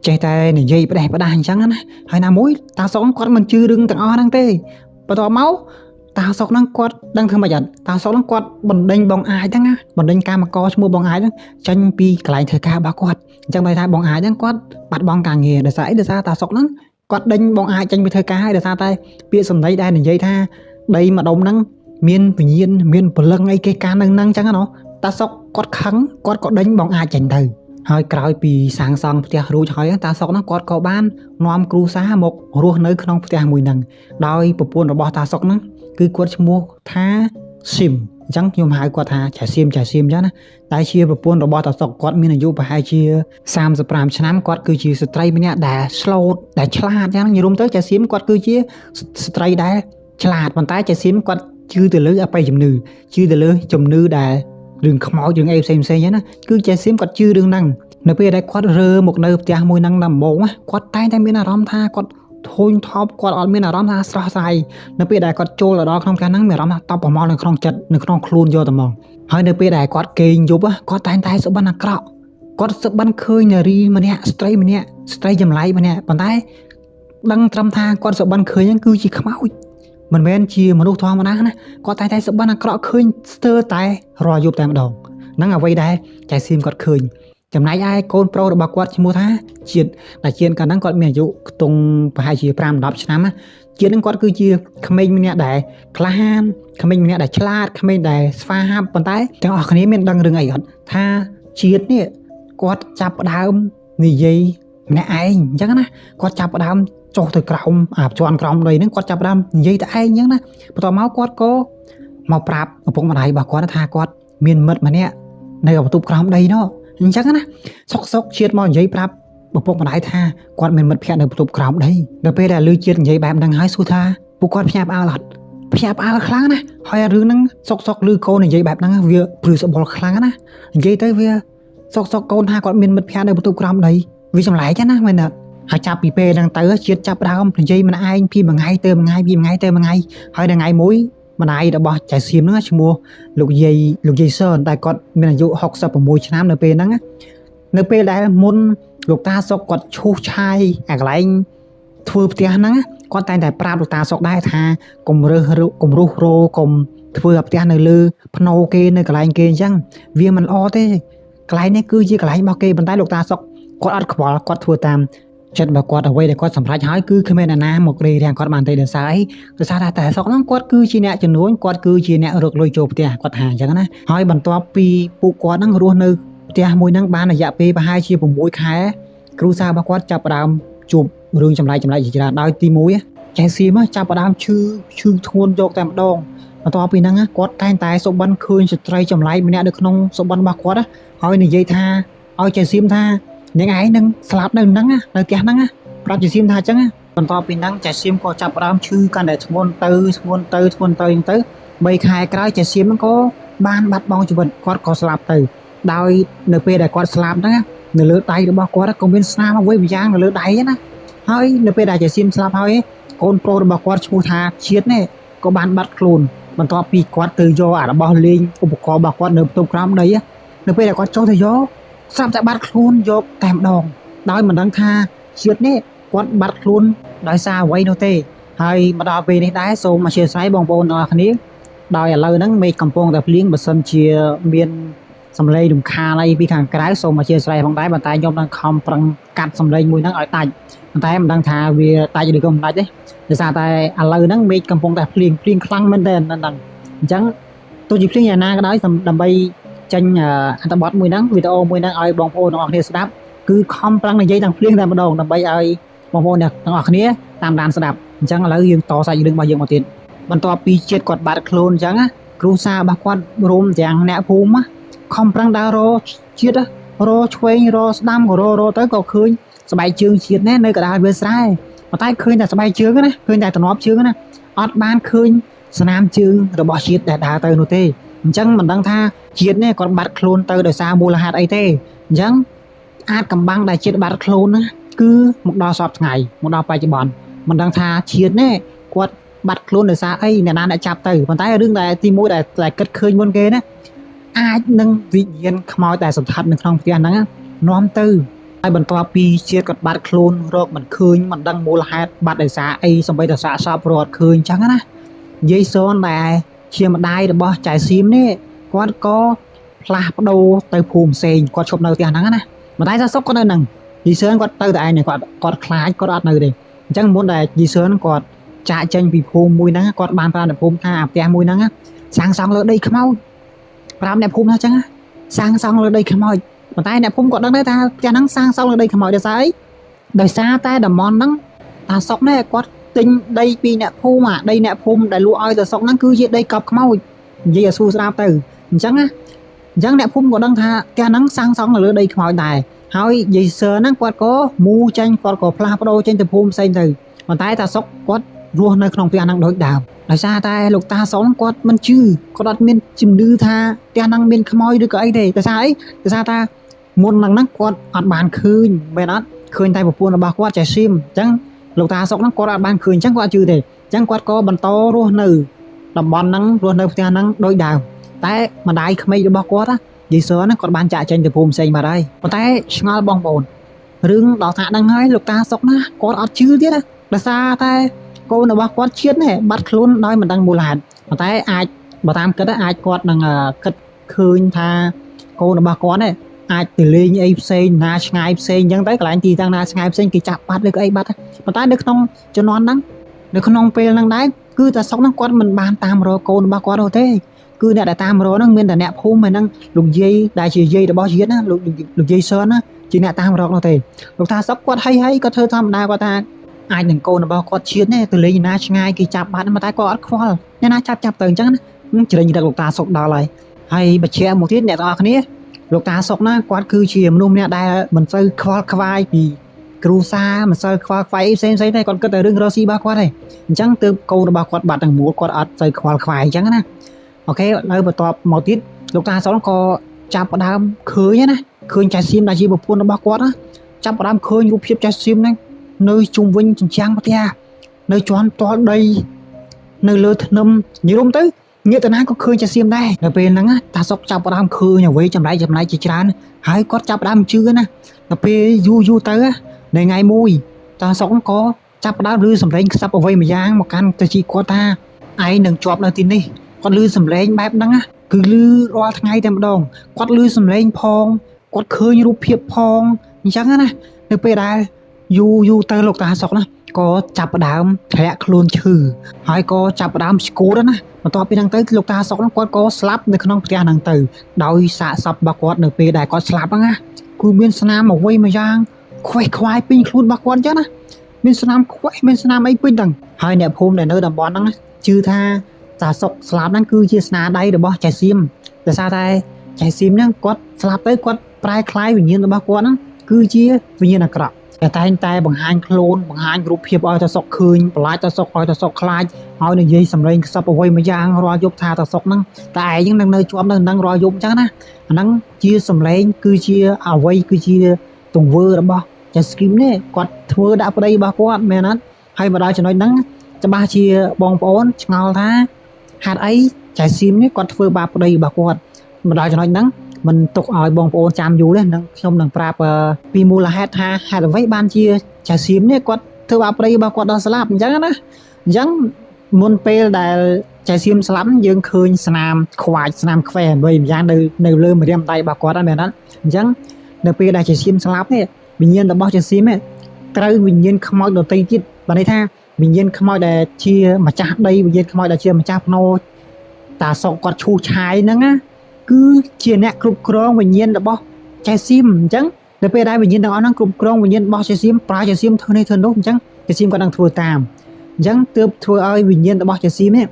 ចេះតែនិយាយផ្ដេសផ្ដាស់អញ្ចឹងណាហើយណាមួយតាសុកគាត់មិនជឿរឿងទាំងអស់ហ្នឹងទេបន្ទាប់មកតាសុកហ្នឹងគាត់ដឹងធ្វើម៉េចអត់តាសុកហ្នឹងគាត់បណ្ដេញបងអាចហ្នឹងណាបណ្ដេញកម្មករឈ្មោះបងអាចហ្នឹងចេញពីកន្លែងធ្វើការរបស់គាត់អញ្ចឹងន័យថាបងអាចហ្នឹងគាត់បាត់បង់ការងារដោយសារអីដោយសារតាសុកហ្នឹងគាត់ដេញបងអាចចេញពីធ្វើការហើយដោយសារតែពាក្យសម្ដីដែលនិយាយថាដីម្ដុំហ្នឹងមានវិញ្ញាណមានព្រលឹងអីគេកាន់នៅហ្នឹងអញ្ចឹងណាតាសុកគាត់ខឹងគាត់ក៏ដេញបងអាចចេញទៅហើយក្រោយពីសាងសង់ផ្ទះរួចហើយតាសុកហ្នឹងគាត់ក៏បាននាំគ្រួសារមករស់នៅក្នុងផ្ទះមួយហ្នឹងដោយប្រពន្ធរបស់តាសុកហ្នឹងគឺគាត់ឈ្មោះថាស៊ីមអញ្ចឹងខ្ញុំហៅគាត់ថាចាស៊ីមអញ្ចឹងណាតែជាប្រពន្ធរបស់តាសុកគាត់មានអាយុប្រហែលជា35ឆ្នាំគាត់គឺជាស្ត្រីម្នាក់ដែលស្លូតដែលឆ្លាតអញ្ចឹងនិយាយរួមទៅចាស៊ីមគាត់គឺជាស្ត្រីដែលឆ្លាតប៉ុន្តែចាស៊ីមគាត់ជឿទៅលើអបិយជំនឿជឿទៅលើជំនឿដែលរឿងខ្មោចរឿងអីផ្សេងអញ្ចឹងណាគឺចាស៊ីមគាត់ជឿរឿងហ្នឹងនៅពេលដែលគាត់រើមកនៅផ្ទះមួយហ្នឹងដំបូងគាត់តែងតែមានអារម្មណ៍ថាគាត់ធូញថប់គាត់អត់មានអារម្មណ៍ថាស្រស់ស្រាយនៅពេលដែលគាត់ចូលដល់ក្នុងផ្ទះហ្នឹងមានអារម្មណ៍ថាតបប្រមល់នៅក្នុងចិត្តនៅក្នុងខ្លួនយកតែមកហើយនៅពេលដែលគាត់គេងយប់គាត់តែងតែសុបិនអាក្រក់គាត់សុបិនឃើញនារីម្នាក់ស្ត្រីចម្លែកម្នាក់ប៉ុន្តែដឹងត្រឹមថាគាត់សុបិនឃើញហ្នឹងគឺជាខ្មោចមិនមែនជាមនុស្សធម្មតាណាគាត់តែសុបិនអាក្រក់ឃើញស្ទើរតែរាល់យប់តែម្ដងហ្នឹងអ្វីដែលចៃសៀមគាត់ឃើញចំណែកឯកូនប្រុសរបស់គាត់ឈ្មោះថាជាតិតែជាតិកាលហ្នឹងគាត់មានអាយុខ្ទង់ប្រហែលជា5-10ឆ្នាំណាជាតិហ្នឹងគាត់គឺជាក្មេងម្នាក់ដែលក្លាហានក្មេងម្នាក់ដែលឆ្លាតក្មេងដែលស្វាហាប់ប៉ុន្តែទាំងអស់គ្នាមានដឹងរឿងអីអត់ថាជាតិនេះគាត់ចាប់ផ្ដើមនិយាយម្នាក់ឯងអញ្ចឹងណាគាត់ចាប់ផ្ដើមចុះទៅក្រោមជាន់ក្រោមដីហ្នឹងគាត់ចាប់ផ្ដើមនិយាយតែឯងអញ្ចឹងណាបន្ទាប់មកគាត់ក៏មកប្រាប់ឪពុកម្ដាយរបស់គាត់ថាគាត់មានមិត្តម្នាក់នៅបន្ទប់ក្រោមដីនោះអញ្ចឹងណាសុកជាតិមកនិយាយប្រាប់ឪពុកម្ដាយថាគាត់មានមិត្តភក្តិនៅបន្ទប់ក្រោមដីដល់ពេលដែលឮជាតិនិយាយបែបហ្នឹងហើយសួរថាពួកគាត់ភ្ញាក់ផ្អើលអត់ភ្ញាក់ផ្អើលខ្លាំងណាហើយរឿងហ្នឹងសុកឮកូននិយាយបែបហ្នឹងវាព្រឺសបល់ខ្លាំងណានិយាយទៅវាសុកកូនថាគាត់មានមិត្តភក្តិនៅបន្ទប់ក្រោមដីវាចម្លែកណាមែនទេហើយចាប់ពីពេលហ្នឹងទៅជាតិចាប់ដើមនិយាយម្នាក់ឯងពីមួយថ្ងៃទៅមួយថ្ងៃហើយដល់ថ្ងៃមួយម្ដាយរបស់ចៅសៀមហ្នឹងឈ្មោះលោកយាយសនតែគាត់មានអាយុ66ឆ្នាំនៅពេលហ្នឹងនៅពេលដែលមុនលោកតាសុកគាត់ឈូសឆាយអាកន្លែងធ្វើផ្ទះហ្នឹងគាត់តែងតែប្រាប់លោកតាសុកដែរថាកុំរើសកុំរុះរោកុំធ្វើឲ្យផ្ទះនៅលើភ្នោគេនៅកន្លែងគេអញ្ចឹងវាមិនល្អទេកន្លែងនេះគឺជាកន្លែងរបស់គេប៉ុន្តែលោកតាសុកគាត់អត់ខ្វល់គាត់ធ្វើតាមចិត្តរបស់គាត់អ្វីដែលគាត់សម្រេចហើយគឺគ្មានអ្នកណាមករារាំងគាត់បានទេដោយសារអីដោយសារតែសុកហ្នឹងគាត់គឺជាអ្នកចំនួនគាត់គឺជាអ្នករកលុយចូលផ្ទះគាត់ថាអញ្ចឹងណាហើយបន្ទាប់ពីពួកគាត់ហ្នឹងរស់នៅផ្ទះមួយហ្នឹងបានរយៈពេលប្រហែលជា6ខែគ្រូសារបស់គាត់ចាប់ផ្ដើមជួបរឿងចម្លែកជាច្រើនដោយទី1ចែសៀមចាប់ផ្ដើមឈឺធ្ងន់យកតែម្ដងបន្ទាប់ពីហ្នឹងគាត់តែងតែសុបិនឃើញស្ត្រីចម្លែកម្នាក់នៅក្នុងសុបិនរបស់គាត់ហើយនិយាយថាឲ្យចែសៀមថាអ្នកឯងនឹងស្លាប់នៅហ្នឹងនៅផ្ទះហ្នឹងប្រាប់ចែសៀមថាអញ្ចឹងបន្ទាប់ពីហ្នឹងចែសៀមក៏ចាប់ផ្ដើមឈឺកាន់តែធ្ងន់ទៅអញ្ទៅ3ខែក្រោយចែសៀមហ្នឹងក៏បានបាត់បង់ជីវិតគាត់ក៏ស្លាប់ទៅដោយនៅពេលដែលគាត់ស្លាប់ហ្នឹងនៅលើដៃរបស់គាត់ក៏មានស្នាមអ្វីមួយយ៉ាងនៅលើដៃណាហើយនៅពេលដែលចែសៀមស្លាប់ហើយកូនប្រុសរបស់គាត់ឈ្មោះថាជាតិនេះក៏បានបាត់ខ្លួនបន្ទាប់ពីគាត់ទៅយកអារបស់លេងឧបករណ៍របស់គាត់នៅបន្ទប់ក្រោមដីនៅពេលដែលគាត់ចុះទៅយកស្រាប់តែបាត់ខ្លួនយកតែម្ដងដោយមិនដឹងថាជាតិនេះគាត់បាត់ខ្លួនដោយសារអ្វីនោះទេហើយមកដល់ពេលនេះដែរសូមអធិស្ឋានបងប្អូនទាំងអស់គ្នាដោយឥឡូវហ្នឹងមេឃកំពុងតែភ្លៀងបើសិនជាមានសំឡេងរំខានអីពីខាងក្រៅសូមអធិស្ឋានផងដែរប៉ុន្តែខ្ញុំនឹងខំប្រឹងកាត់សំឡេងមួយហ្នឹងឲ្យដាច់ប៉ុន្តែមិនដឹងថាវាដាច់ឬក៏មិនដាច់ទេដោយសារតែឥឡូវហ្នឹងមេឃកំពុងតែភ្លៀងខ្លាំងមែនទែនហ្នឹងអញ្ចឹងទោះជាភ្លៀងយ៉ាងណាក៏ដោយដើម្បី ចេញអត្ថបទមួយហ្នឹងវីដេអូមួយហ្នឹងឲ្យបងប្អូនទាំងអស់គ្នាស្ដាប់គឺខំប្រឹងនិយាយទាំងភ្លៀងតែម្ដងដើម្បីឲ្យបងប្អូនទាំងអស់គ្នាតាមដានស្ដាប់អញ្ចឹងឥឡូវយើងតសាច់រឿងរបស់យើងមកទៀតបន្ទាប់ពីជាតិគាត់បាត់ខ្លួនអញ្ចឹងគ្រូសារបស់គាត់រួមទាំងអ្នកភូមិខំប្រឹងដើររកជាតិរកឆ្វេងរកស្ដាំក៏រកទៅក៏ឃើញស្បែកជើងជាតិណានៅកណ្ដាលវាលស្រែប៉ុន្តែឃើញតែស្បែកជើងណាឃើញតែទ្នាប់ជើងណាអត់បានឃើញស្នាមជើងរបស់ជាតិដែលដើរទៅនោះទេអញ្ចឹងមិនដឹងថាជាតិនេះគាត់បាត់ខ្លួនទៅដោយសារមូលហេតុអីទេអញ្ចឹងអាចកំបាំងដែលជាតិបាត់ខ្លួនណាគឺមកដល់សពថ្ងៃមកដល់បច្ចុប្បន្នមិនដឹងថាជាតិនេះគាត់បាត់ខ្លួនដោយសារអីអ្នកណាអ្នកចាប់ទៅប៉ុន្តែរឿងដែលទី1ដែលគិតឃើញមុនគេណាអាចនឹងវិញ្ញាណខ្មោចដែលសន្តិដ្ឋនៅក្នុងផ្ទះហ្នឹងនាំទៅហើយបន្ទាប់ពីជាតិគាត់បាត់ខ្លួនរកមិនឃើញមិនដឹងមូលហេតុបាត់ដោយសារអីសម្បីតែសាកសពរត់ឃើញអញ្ចឹងណាយាយសូនដែលជាម្ដាយរបស់ចៅសៀមនេះគាត់ក៏ផ្លាស់ប្ដូរទៅភូមិផ្សេងគាត់ឈប់នៅផ្ទះហ្នឹងណាម្ដាយសាសុកគាត់នៅហ្នឹងយាយសឿនគាត់ទៅតែឯងគាត់ខ្លាចគាត់អត់នៅទេអញ្ចឹងមុនដែលយាយសឿនគាត់ចាកចេញពីភូមិមួយហ្នឹងគាត់បានប្រាប់អ្នកភូមិថាផ្ទះមួយហ្នឹងសាងសង់លើដីខ្មោចប្រាប់អ្នកភូមិថាអញ្ចឹងសាងសង់លើដីខ្មោចប៉ុន្តែអ្នកភូមិគាត់ដឹងដែរថាផ្ទះហ្នឹងសាងសង់លើដីខ្មោចដោយសារអីដោយសារតែតំបន់ហ្នឹងតាសុកនេះគាត់ទិញដីពីអ្នកភូមិដីអ្នកភូមិដែលលក់ឲ្យតាសុកហ្នឹងគឺជាដីកប់ខ្មោចនិយាយឲ្យស្រួលស្ដាប់ទៅអញ្ចឹងអ្នកភូមិក៏ដឹងថាផ្ទះហ្នឹងសាងសង់នៅលើដីខ្មោចដែរហើយយាយសឺហ្នឹងគាត់ក៏មូចេញគាត់ក៏ផ្លាស់ប្ដូរចេញទៅភូមិផ្សេងទៅប៉ុន្តែតាសុកគាត់រស់នៅក្នុងផ្ទះហ្នឹងដូចដើមដោយសារតែលោកតាសុកគាត់មិនជឿគាត់អត់មានជំនឿថាផ្ទះហ្នឹងមានខ្មោចឬក៏អីទេដោយសារអីដោយសារថាមុនហ្នឹងគាត់អត់បានឃើញមែនអត់ឃើញតែប្រពន្ធរបស់គាត់ចែសៀមអញ្ចឹងលោកតាសុកហ្នឹងគាត់អត់បានឃើញអញ្ចឹងគាត់អត់ជឿទេអញ្ចឹងគាត់ក៏បន្តរស់នៅតំបន់ហ្នឹងរស់នៅផ្ទះហ្នឹងដូចដើមតែម្ដាយក្មេករបស់គាត់យាយសឺហ្នឹងគាត់បានចាក់ចេញទៅភូមិផ្សេងបាត់ហើយប៉ុន្តែឆ្ងល់បងប្អូនរឿងដល់ថាដឹងហើយលោកតាសុកណាគាត់អត់ជឿទៀតដោយសារតែកូនរបស់គាត់ជាតិនេះបាត់ខ្លួនដោយមិនដឹងមូលហេតុប៉ុន្តែអាចបើតាមគិតអាចគាត់នឹងគិតឃើញថាកូនរបស់គាត់នេះអាចទៅលេងអីផ្សេងណាឆ្ងាយផ្សេងអញ្ចឹងទៅកន្លែងទីតាំងណាឆ្ងាយផ្សេងគេចាប់បាត់ឬក៏អីបាត់ប៉ុន្តែនៅក្នុងជំនាន់ហ្នឹងនៅក្នុងពេលហ្នឹងដែរគឺតាសុកហ្នឹងគាត់មិនបានតាមរកកូនរបស់គាត់នោះទេគឺអ្នកដែលតាមរកហ្នឹងមានតែអ្នកភូមិហ្នឹងលោកយាយដែលជាយាយរបស់ជាតិណាលោកយាយសឺនណាជាអ្នកតាមរកនោះទេលោកតាសុកគាត់ហើយគាត់ធ្វើធម្មតាគាត់ថាអាចនឹងកូនរបស់គាត់ជាតិនេះទៅលេងណាឆ្ងាយគេចាប់បាត់តែគាត់អត់ខ្វល់អ្នកណាចាប់ទៅអញ្ចឹងណាជ្រិញរកលោកតាសុកដល់ហើយបច្ចេកមួយទៀតអ្នកទាំងអស់គ្នាលោកតាសុកណាគាត់គឺជាមនុស្សម្នាក់ដែលមិនសូវខ្វល់ខ្វាយពីគ្រូសាមិនសូវខ្វល់ខ្វាយអីផ្សេងទេគាត់គិតតែរឿងរកស៊ីរបស់គាត់ទេអញ្ចឹងទើបកូនរបស់គាត់បាត់ទាំងមូលគាត់អត់សូវខ្វល់ខ្វាយអញ្ចឹងណាអូខេឥឡូវបន្ទាប់មកទៀតលោកតាសុកក៏ចាប់ផ្ដើមឃើញណាឃើញចៅសៀមដែលជាប្រពន្ធរបស់គាត់ណាចាប់ផ្ដើមឃើញរូបភាពចៅសៀមហ្នឹងនៅជុំវិញជញ្ជាំងផ្ទះនៅជាន់ទាល់ដីនៅលើធ្នឹមនិយាយរួមទៅងាកទៅណាក៏ឃើញចៅសៀមដែរនៅពេលហ្នឹងតាសុកចាប់ផ្ដើមឃើញអ្វីចម្លែកជាច្រើនហើយគាត់ចាប់ផ្ដើមជឿណាដល់ពេលយូរទៅនៅថ្ងៃមួយតាសុកក៏ចាប់ផ្ដើមឮសំឡេងខ្សឹបអ្វីមួយយ៉ាងមកកាន់ទៅជីគាត់ថាឯងនឹងជាប់នៅទីនេះគាត់ឮសំឡេងបែបហ្នឹងគឺឮរាល់ថ្ងៃតែម្ដងគាត់ឮសំឡេងផងគាត់ឃើញរូបភាពផងអញ្ចឹងណានៅពេលដែលយូរទៅលោកតាសុកណាក៏ចាប់ផ្ដើមធ្លាក់ខ្លួនឈឺហើយក៏ចាប់ផ្ដើមស្គូតណាបន្ទាប់ពីហ្នឹងទៅលោកតាសុកហ្នឹងគាត់ក៏ស្លាប់នៅក្នុងផ្ទះហ្នឹងទៅដោយសាកសពរបស់គាត់នៅពេលដែលគាត់ស្លាប់ហ្នឹងណាគឺមានស្នាមអ្វីមួយយ៉ាងខ្វេះខ្វាយពេញខ្លួនរបស់គាត់អញ្ចឹងណាមានស្នាមខ្វេះមានស្នាមអីពេញហ្នឹងហើយអ្នកភូមិដែលនៅតំបន់ហ្នឹងជឿថាតាសុកស្លាប់ហ្នឹងគឺជាស្នាដៃរបស់ចៅសៀមដោយសារតែចៅសៀមហ្នឹងគាត់ស្លាប់ទៅគាត់ប្រែคล้ายវិញ្ញាណរបស់គាត់ហ្នឹងគឺជាវិញ្ញាណអាក្រក់តែតែបង្ហាញខ្លួនបង្ហាញរូបភាពឲ្យតាសុកឃើញបន្លាចតាសុកឲ្យតាសុកខ្លាចហើយនិយាយសម្លេងខ្សឹបអ្វីមួយយ៉ាងរាល់យប់ថាតាសុកហ្នឹងតែឯងហ្នឹងនៅជាប់នៅនឹងរាល់យប់អញ្ចឹងណាអាហ្នឹងជាសម្លេងគឺជាអ្វីគឺជាទង្វើរបស់ចៅស្គីមនេះគាត់ធ្វើដាក់ប្តីរបស់គាត់មែនអត់ហើយមកដល់ចំណុចហ្នឹងច្បាស់ជាបងប្អូនឆ្ងល់ថាហេតុអីចៅសៀមនេះគាត់ធ្វើបាបប្តីរបស់គាត់មកដល់ចំណុចហ្នឹងមិនទុកឲ្យបងប្អូនចាំយូរទេនឹងខ្ញុំនឹងប្រាប់ពីមូលហេតុថាហេតុអ្វីបានជាចៅសៀមនេះគាត់ធ្វើបាបប្តីរបស់គាត់ដល់ស្លាប់អញ្ចឹងណាអញ្ចឹងមុនពេលដែលចៅសៀមស្លាប់យើងឃើញស្នាមខ្វាចស្នាមខ្វែអ្វីម្យ៉ាងនៅលើម្រាមដៃរបស់គាត់ហ្នឹងមែនអត់អញ្ចឹងនៅពេលដែលចៅសៀមស្លាប់នេះវិញ្ញាណរបស់ចៅសៀមនេះត្រូវវិញ្ញាណខ្មោចដទៃទៀតបានន័យថាវិញ្ញាណខ្មោចដែលជាម្ចាស់ដីវិញ្ញាណខ្មោចដែលជាម្ចាស់ភ្នោតាសុកគាត់ឈូសឆាយហ្នឹងណា គឺជាអ្នកគ្រប់គ្រងវិញ្ញាណរបស់ចែសៀមអញ្ចឹងនៅពេលដែលវិញ្ញាណទាំងអស់ហ្នឹងគ្រប់គ្រងវិញ្ញាណរបស់ចែសៀមប្រើចែសៀមធ្វើនេះធ្វើនោះអញ្ចឹងចែសៀមក៏នឹងធ្វើតាមអញ្ចឹងទើបធ្វើឲ្យវិញ្ញាណរបស់ចែសៀមនេះ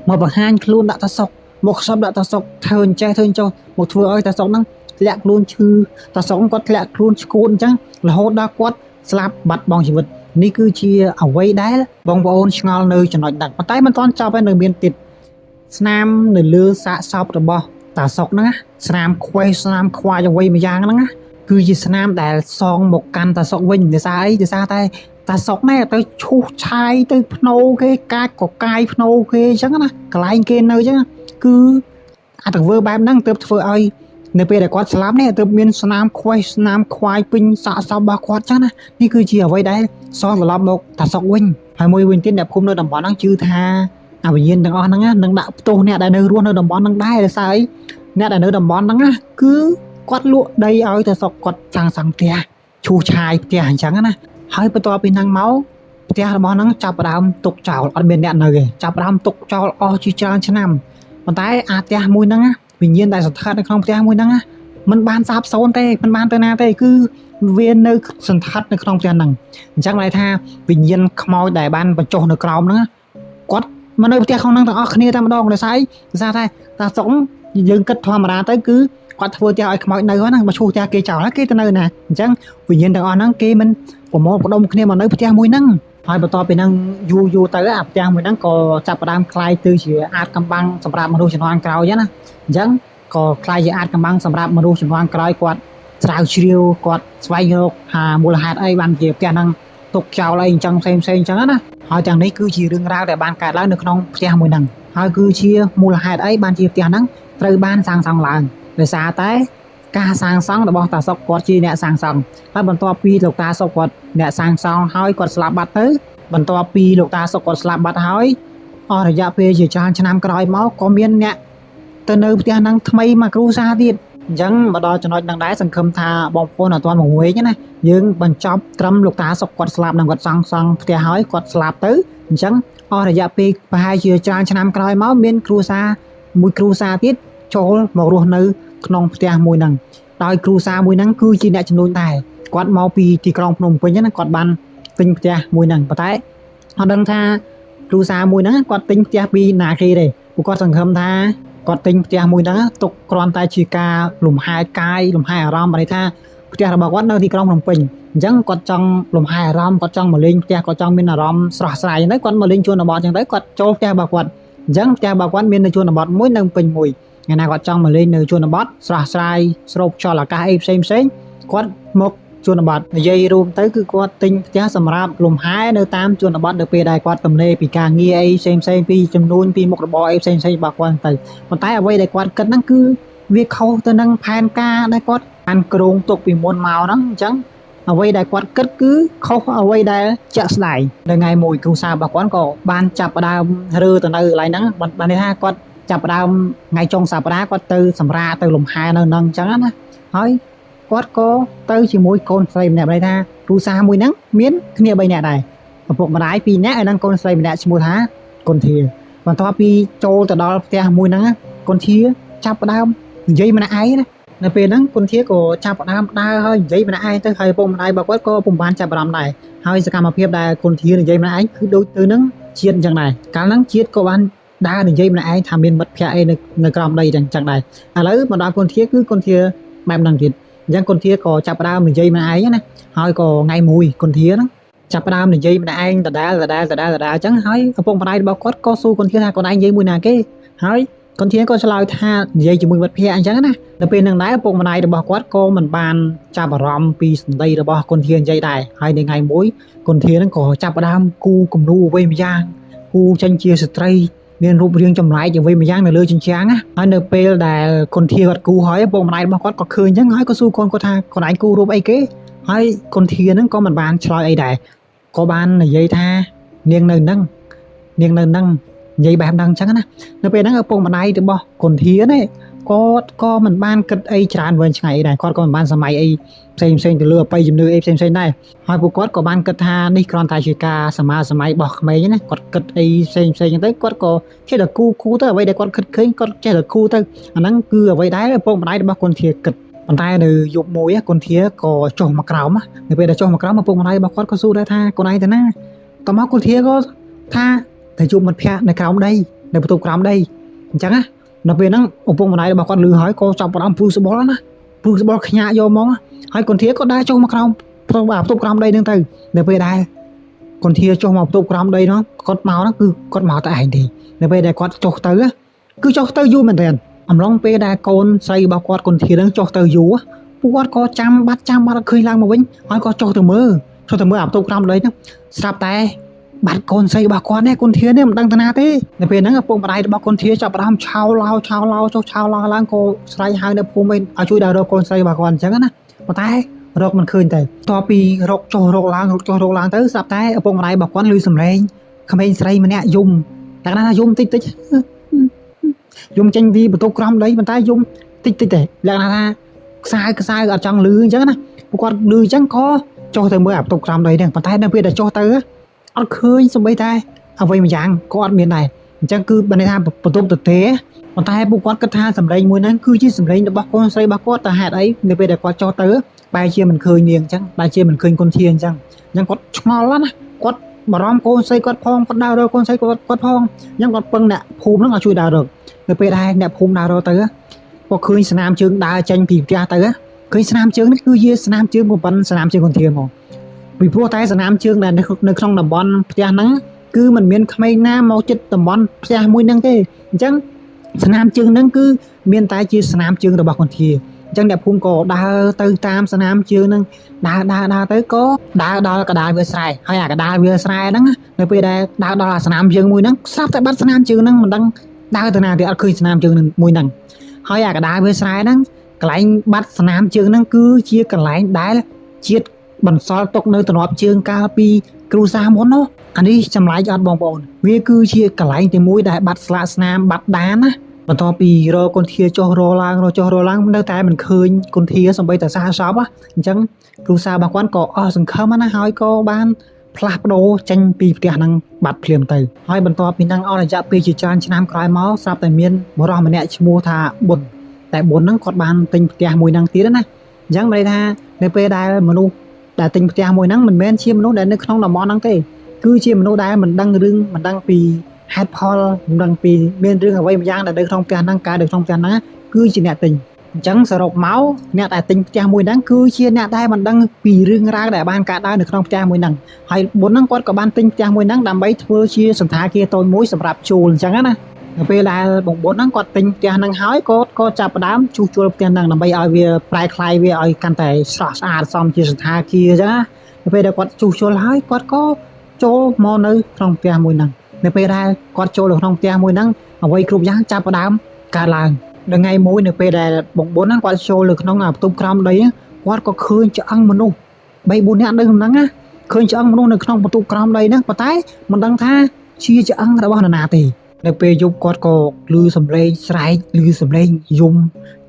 មកបង្ហាញខ្លួនដាក់តាសុកមកខ្សឹបដាក់តាសុកធ្វើអញ្ចេះធ្វើអញ្ចោះមកធ្វើឲ្យតាសុកហ្នឹងធ្លាក់ខ្លួនឈឺតាសុកគាត់ធ្លាក់ខ្លួនឈួតអញ្ចឹងរហូតដល់គាត់ស្លាប់បាត់បង់ជីវិតនេះគឺជាអ្វីដែលបងប្អូនឆ្ងល់នៅចំណុចហ្នឹងប៉ុន្តែមិនទាន់ចប់ទេនៅមានទៀតស្នាមនៅលើសាកសពរបស់តាសុកហ្នឹងស្នាមខ្វេស្នាមខ្វាយអ្វីមួយយ៉ាងហ្នឹងគឺជាស្នាមដែលសងមកកាន់តាសុកវិញដោយសារអីដោយសារតែតាសុកណែទៅឈូសឆាយទៅភ្នោគេកាចកកាយភ្នោគេអញ្ចឹងណាកន្លែងគេនៅអញ្ចឹងគឺអត្តធ្វើបែបហ្នឹងទើបធ្វើឲ្យនៅពេលដែលគាត់ស្លាប់នេះទើបមានស្នាមខ្វេស្នាមខ្វាយពេញសាកសពរបស់គាត់អញ្ចឹងណានេះគឺជាអ្វីដែលសងត្រឡប់មកតាសុកវិញហើយមួយវិញទៀតអ្នកភូមិនៅតំបន់ហ្នឹងជឿថាអវិញ្ញាណទាំងអស់ហ្នឹងនឹងដាក់ផ្ទោសអ្នកដែលនៅរស់នៅតំបន់ហ្នឹងដែរដោយសារអីអ្នកដែលនៅតំបន់ហ្នឹងគឺគាត់លក់ដីឲ្យតាសុកគាត់សាងសង់ផ្ទះឈូសឆាយផ្ទះអញ្ចឹងណាហើយបន្ទាប់ពីហ្នឹងមកផ្ទះរបស់ហ្នឹងចាប់ផ្ដើមទុកចោលអត់មានអ្នកនៅទេចាប់ផ្ដើមទុកចោលអស់ជាច្រើនឆ្នាំប៉ុន្តែអាផ្ទះមួយហ្នឹងវិញ្ញាណដែលសង្កត់នៅក្នុងផ្ទះមួយហ្នឹងมันបានសាបសូន្យទេมันបានទៅណាទេគឺវានៅសង្កត់នៅក្នុងផ្ទះហ្នឹងអញ្ចឹងន័យថាវិញ្ញាណខ្មោចដែលបានបញ្ចុះនៅក្រោមហ្នឹងគាត់មកនៅផ្ទះក្នុងហ្នឹងទាំងអស់គ្នាតែម្ដងដោយសារតែតាសុកយើងគិតធម្មតាទៅគឺគាត់ធ្វើផ្ទះឲ្យខ្មោចនៅហ្នឹងមកឈូសផ្ទះគេចោលហើយគេទៅនៅណាអញ្ចឹងវិញ្ញាណទាំងអស់ហ្នឹងគេមិនប្រមូលផ្ដុំគ្នាមកនៅផ្ទះមួយហ្នឹងហើយបន្ទាប់ពីហ្នឹងយូរទៅអាផ្ទះមួយហ្នឹងក៏ចាប់ផ្ដើមคล้ายទៅជាអាចកំបាំងសម្រាប់មនុស្សជំនាន់ក្រោយណាអញ្ចឹងក៏คล้ายជាអាចកំបាំងសម្រាប់មនុស្សជំនាន់ក្រោយគាត់ស្រាវជ្រាវគាត់ស្វែងរកថាមូលហេតុអីបានជាផ្ទះហ្នឹងទុកចោលអីអញ្ចឹងផ្សេងអញ្ចឹងណាហើយទាំងនេះគឺជារឿងរ៉ាវដែលបានកើតឡើងនៅក្នុងផ្ទះមួយហ្នឹងហើយគឺជាមូលហេតុអីបានជាផ្ទះហ្នឹងត្រូវបានសាងសង់ឡើងដោយសារតែការសាងសង់របស់តាសុកគាត់ជាអ្នកសាងសង់ហើយបន្ទាប់ពីលោកតាសុកគាត់អ្នកសាងសង់ហើយគាត់ស្លាប់បាត់ទៅបន្ទាប់ពីលោកតាសុកគាត់ស្លាប់បាត់ហើយអស់រយៈពេលជាច្រើនឆ្នាំក្រោយមកក៏មានអ្នកទៅនៅផ្ទះហ្នឹងថ្មីមកគ្រួសារទៀតអញ្ចឹងមកដល់ចំណុចហ្នឹងដែរសង្ឃឹមថាបងប្អូនអត់ទាន់មកវិញណាយើងបញ្ចប់ត្រឹមលោកតាសុកគាត់ស្លាប់នឹងគាត់សង់ផ្ទះហើយគាត់ស្លាប់ទៅអញ្ចឹងអស់រយៈពេលប្រហែលជាច្រើនឆ្នាំក្រោយមកមានគ្រួសារមួយគ្រួសារទៀតចូលមករស់នៅក្នុងផ្ទះមួយហ្នឹងដោយគ្រួសារមួយហ្នឹងគឺជាអ្នកចំនួនដែរគាត់មកពីទីក្រុងភ្នំពេញណាគាត់បានទិញផ្ទះមួយហ្នឹងប៉ុន្តែអត់ដឹងថាគ្រួសារមួយហ្នឹងគាត់ទិញផ្ទះពីណាគេទេពួកគាត់សង្ឃឹមថាគាត់ទិញផ្ទះមួយហ្នឹងទុកគ្រាន់តែជាការលំហែកាយលំហែអារម្មណ៍បានន័យថាផ្ទះរបស់គាត់នៅទីក្រុងភ្នំពេញអញ្ចឹងគាត់ចង់លំហែអារម្មណ៍គាត់ចង់មកលេងផ្ទះគាត់ចង់មានអារម្មណ៍ស្រស់ស្រាយអញ្ចឹងគាត់មកលេងជនបទអញ្ចឹងទៅគាត់ចូលផ្ទះរបស់គាត់អញ្ចឹងផ្ទះរបស់គាត់មាននៅជនបទមួយនៅពេញមួយថ្ងៃណាគាត់ចង់មកលេងនៅជនបទស្រស់ស្រាយស្រូបខ្យល់អាកាសអីផ្សេងគាត់មកជនបទនិយាយរួមទៅគឺគាត់ទិញផ្ទះសម្រាប់លំហែនៅតាមជនបទនៅពេលដែលគាត់ទំនេរពីការងារអីផ្សេងពីចំនួនពីមុខរបរអីផ្សេងរបស់គាត់ទៅប៉ុន្តែអ្វីដែលគាត់គិតហ្នឹងគឺវាខុសទៅនឹងផែនការដែលគាត់បានគ្រោងទុកពីមុនមកហ្នឹងអញ្ចឹងអ្វីដែលគាត់គិតគឺខុសអ្វីដែលជាក់ស្ដែងនៅថ្ងៃមួយគ្រូសារបស់គាត់ក៏បានចាប់ផ្ដើមរើទៅនៅកន្លែងហ្នឹងបានន័យថាគាត់ចាប់ផ្ដើមថ្ងៃចុងសប្តាហ៍គាត់ទៅសម្រាកទៅលំហែនៅហ្នឹងអញ្ចឹងណាហើយគាត់ក៏ទៅជាមួយកូនស្រីម្នាក់ន័យថាគ្រូសាមួយហ្នឹងមានគ្នា3នាក់ដែរឪពុកម្ដាយ2នាក់ហើយនិងកូនស្រីម្នាក់ឈ្មោះថាកុនធាបន្ទាប់ពីចូលទៅដល់ផ្ទះមួយហ្នឹងកុនធាចាប់ផ្ដើមនិយាយម្នាក់ឯងណានៅពេលហ្នឹងគុនធាក៏ចាប់ផ្ដើមដើរហើយនិយាយម្នាក់ឯងទៅហើយពុកម្ដាយរបស់គាត់ក៏ពុំបានចាប់អារម្មណ៍ដែរហើយសកម្មភាពដែលគុនធានិយាយម្នាក់ឯងគឺដូចទៅនឹងជាតិអញ្ចឹងដែរកាលហ្នឹងជាតិក៏បានដើរនិយាយម្នាក់ឯងថាមានមិត្តភក្តិអីនៅក្រោមដីអញ្ចឹងដែរឥឡូវមកដល់គុនធាគឺគុនធាបែបហ្នឹងទៀតអញ្ចឹងគុនធាក៏ចាប់ផ្ដើមនិយាយម្នាក់ឯងណាហើយក៏ថ្ងៃមួយគុនធាហ្នឹងចាប់ផ្ដើមនិយាយម្នាក់ឯងដដែលអញ្ចឹងហើយឪពុកម្ដាយរបស់គាត់ក៏សួរគុនធាថាខ្លួនឯងនិយាយមួយណាគេហើយកុនធាក៏ឆ្លើយថានិយាយជាមួយមិត្តភក្តិអញ្ចឹងណាដល់ពេលហ្នឹងដែរឪពុកម្ដាយរបស់គាត់ក៏មិនបានចាប់អារម្មណ៍ពីសម្ដីរបស់កុនធានិយាយដែរហើយនៅថ្ងៃមួយកុនធាហ្នឹងក៏ចាប់ផ្ដើមគូគំនូអ្វីម្យ៉ាងគូចេញជាស្ត្រីមានរូបរាងចម្លែកអ្វីម្យ៉ាងនៅលើជញ្ជាំងណាហើយនៅពេលដែលកុនធាគាត់គូហើយឪពុកម្ដាយរបស់គាត់ក៏ឃើញអញ្ចឹងហើយក៏សួរកូនគាត់ថាខ្លួនឯងគូរូបអីគេហើយកុនធាហ្នឹងក៏មិនបានឆ្លើយអីដែរក៏បាននិយាយថានាងនៅហ្នឹងនិយាយបែបហ្នឹងអញ្ចឹងណានៅពេលហ្នឹងឪពុកម្ដាយរបស់កុនធានេះ ក៏មិនបានគិតអីច្រើនវែងឆ្ងាយអីដែរគាត់ក៏មិនបានសម័យអីផ្សេងទៅលើអបិយជំនឿអីផ្សេងដែរហើយពួកគាត់ក៏បានគិតថានេះគ្រាន់តែជាការសម័យរបស់ក្មេងណាគាត់គិតអីផ្សេងចឹងទៅគាត់ក៏ចេះតែគូទៅអ្វីដែលគាត់គិតឃើញគាត់ចេះតែគូទៅអាហ្នឹងគឺអ្វីដែរឪពុកម្ដាយរបស់គុនធាគិតប៉ុន្តែនៅយប់មួយគុនធាក៏ចុះមកក្រោមនៅពេលដែលចុះមកក្រោមឪពុកម្ដាយរបស់គាត់ក៏សួរដែរថាកូនឯងទៅណាតមកគុនធាក៏ថាទៅជួបមិត្តភក្តិនៅក្រោមដីនៅបន្ទប់ក្រោមដីអញ្ចឹងណាដល់ពេលហ្នឹងឪពុកម្ដាយរបស់គាត់ឮហើយក៏ចាប់ផ្ដើមព្រុសស្បល់ណាព្រុសស្បល់ខ្ញាក់យកហ្មងហើយគុនធាក៏ដើរចុះមកក្រោមបន្ទប់ក្រោមដីហ្នឹងទៅនៅពេលដែលគុនធាចុះមកបន្ទប់ក្រោមដីហ្នឹងគាត់មកហ្នឹងគឺគាត់មកតែឯងទេនៅពេលដែលគាត់ចុះទៅគឺចុះទៅយូរមែនទែនអំឡុងពេលដែលកូនស្រីរបស់គាត់គុនធាហ្នឹងចុះទៅយូរពួកគាត់ក៏ចាំបាត់ឃើញឡើងមកវិញហើយក៏ចុះទៅមើលអាបន្ទប់ក្រោមដីហ្នឹងស្រាប់តែបាត់កូនស្រីរបស់គាត់នេះគុនធានេះមិនដឹងទៅណាទេនៅពេលហ្នឹងឪពុកម្ដាយរបស់គុនធាចាប់ផ្ដើមឆោឡោចុះឆោឡោឡើងក៏ស្រែកហៅនៅភូមិឲ្យជួយដល់រកកូនស្រីរបស់គាត់អញ្ចឹងណាប៉ុន្តែរកមិនឃើញទេបន្ទាប់ពីរកចុះរកឡើងទៅស្រាប់តែឪពុកម្ដាយរបស់គាត់ឮសំឡេងក្មេងស្រីម្នាក់យំតែណាយំតិចយំចេញពីបន្ទប់ក្រោមដីប៉ុន្តែយំតិចទេលក្ខណៈថាខ្សែអត់ចង់ឮអញ្ចឹងណាពួកគាត់ឮអញ្ចឹងក៏ចុះទៅមើលអាបន្ទប់ក្រោមដីហ្នឹងប៉ុន្តែនៅពេលដែលចុះទៅអត់ឃើញសូម្បីតែអ្វីមួយយ៉ាងក៏អត់មានដែរអញ្ចឹងគឺបានន័យថាបន្ទប់ទទេប៉ុន្តែពួកគាត់គិតថាសម្លេងមួយហ្នឹងគឺជាសម្លេងរបស់កូនស្រីរបស់គាត់តែហេតុអីនៅពេលដែលគាត់ចុះទៅបែរជាមិនឃើញនាងអញ្ចឹងបែរជាមិនឃើញគុនធាអញ្ចឹងគាត់ឆ្ងល់ណាគាត់បារម្ភកូនស្រីគាត់ផងគាត់ដើររកកូនស្រីគាត់ផងអញ្ចឹងគាត់ពឹងអ្នកភូមិហ្នឹងឲ្យជួយដើររកនៅពេលដែលអ្នកភូមិដើររកទៅគាត់ឃើញស្នាមជើងដើរចេញពីផ្ទះទៅឃើញស្នាមជើងនេះគឺជាស្នាមជើងប៉ុណ្ណឹងស្នាមជើងគុនធាហ្មងពីព្រោះតែស្នាមជើងដែលនៅក្នុងតំបន់ផ្ទះហ្នឹងគឺมันមានក្មេងណាមកចិត្តតំបន់ផ្ទះមួយហ្នឹងទេអញ្ចឹងស្នាមជើងហ្នឹងគឺមានតែជាស្នាមជើងរបស់គុនធាអញ្ចឹងអ្នកភូមិក៏ដើរទៅតាមស្នាមជើងហ្នឹងដើរទៅក៏ដើរដល់កដាលវាលស្រែហើយអាកដាលវាលស្រែហ្នឹងនៅពេលដែលដើរដល់អាស្នាមជើងមួយហ្នឹងស្រាប់តែបាត់ស្នាមជើងហ្នឹងមិនដឹងដើរទៅណាទេអត់ឃើញស្នាមជើងមួយហ្នឹងហើយអាកដាលវាលស្រែហ្នឹងកន្លែងបាត់ស្នាមជើងហ្នឹងគឺជាកន្លែងដែលជាតិបន្សល់ទុកនៅទំនាប់ជើងកាលពីគ្រូសាមុននោះអានេះចម្លែកអត់បងប្អូនវាគឺជាកន្លែងទីមួយដែលបាត់ស្លាកស្នាមបាត់ដានណាបន្ទាប់ពីរកគុនធាចុះរឡើងនៅតែមិនឃើញគុនធាសំបីតែសារសពអញ្ចឹងគ្រូសារបស់គាត់ក៏អស់សង្ឃឹមណាហើយក៏បានផ្លាស់ប្ដូរចេញពីផ្ទះហ្នឹងបាត់ភ្លាមទៅហើយបន្ទាប់ពីហ្នឹងអស់រយៈពេលជាច្រើនឆ្នាំក្រោយមកស្រាប់តែមានបុរសម្នាក់ឈ្មោះថាប៊ុនតែប៊ុនហ្នឹងគាត់បានទិញផ្ទះមួយហ្នឹងទៀតណាអញ្ចឹងមានន័យថានៅពេលដែលមនុស្សដែលទិញផ្ទះមួយហ្នឹងមិនមែនជាមនុស្សដែលនៅក្នុងតំបន់ហ្នឹងទេគឺជាមនុស្សដែលមិនដឹងរឿងមិនដឹងពីហេតុផលមិនដឹងពីមានរឿងអ្វីម្យ៉ាងដែលនៅក្នុងផ្ទះហ្នឹងកើតនៅក្នុងផ្ទះហ្នឹងគឺជាអ្នកទិញអញ្ចឹងសរុបមកអ្នកដែលទិញផ្ទះមួយហ្នឹងគឺជាអ្នកដែលមិនដឹងពីរឿងរ៉ាវដែលបានកើតឡើងនៅក្នុងផ្ទះមួយហ្នឹងហើយបុនហ្នឹងគាត់ក៏បានទិញផ្ទះមួយហ្នឹងដើម្បីធ្វើជាសន្តាគារតូចមួយសម្រាប់ជួលអញ្ចឹងណានៅពេលដែលបងបុនហ្នឹងគាត់ទិញផ្ទះហ្នឹងហើយក៏ចាប់ផ្ដើមជួសជុលផ្ទះហ្នឹងដើម្បីឲ្យវាប្រែក្លាយវាឲ្យកាន់តែស្រស់ស្អាតសមជាសន្តាគារអញ្ចឹងណានៅពេលដែលគាត់ជួសជុលហើយគាត់ក៏ចូលមកនៅក្នុងផ្ទះមួយហ្នឹងនៅពេលដែលគាត់ចូលនៅក្នុងផ្ទះមួយហ្នឹងអ្វីគ្រប់យ៉ាងចាប់ផ្ដើមកើតឡើងដល់ថ្ងៃមួយនៅពេលដែលបងបុនហ្នឹងគាត់ចូលនៅក្នុងបន្ទប់ក្រោមដីគាត់ក៏ឃើញឆ្អឹងមនុស្ស3-4នាក់នៅក្នុងហ្នឹងណាឃើញឆ្អឹងមនុស្សនៅក្នុងបន្ទប់ក្រោមដីហ្នឹងប៉ុន្តែមិនដឹងថាជាឆ្អឹងរបស់នរណាទេនៅពេលយប់គាត់ក៏ឮសំឡេងស្រែកឮសំឡេងយំ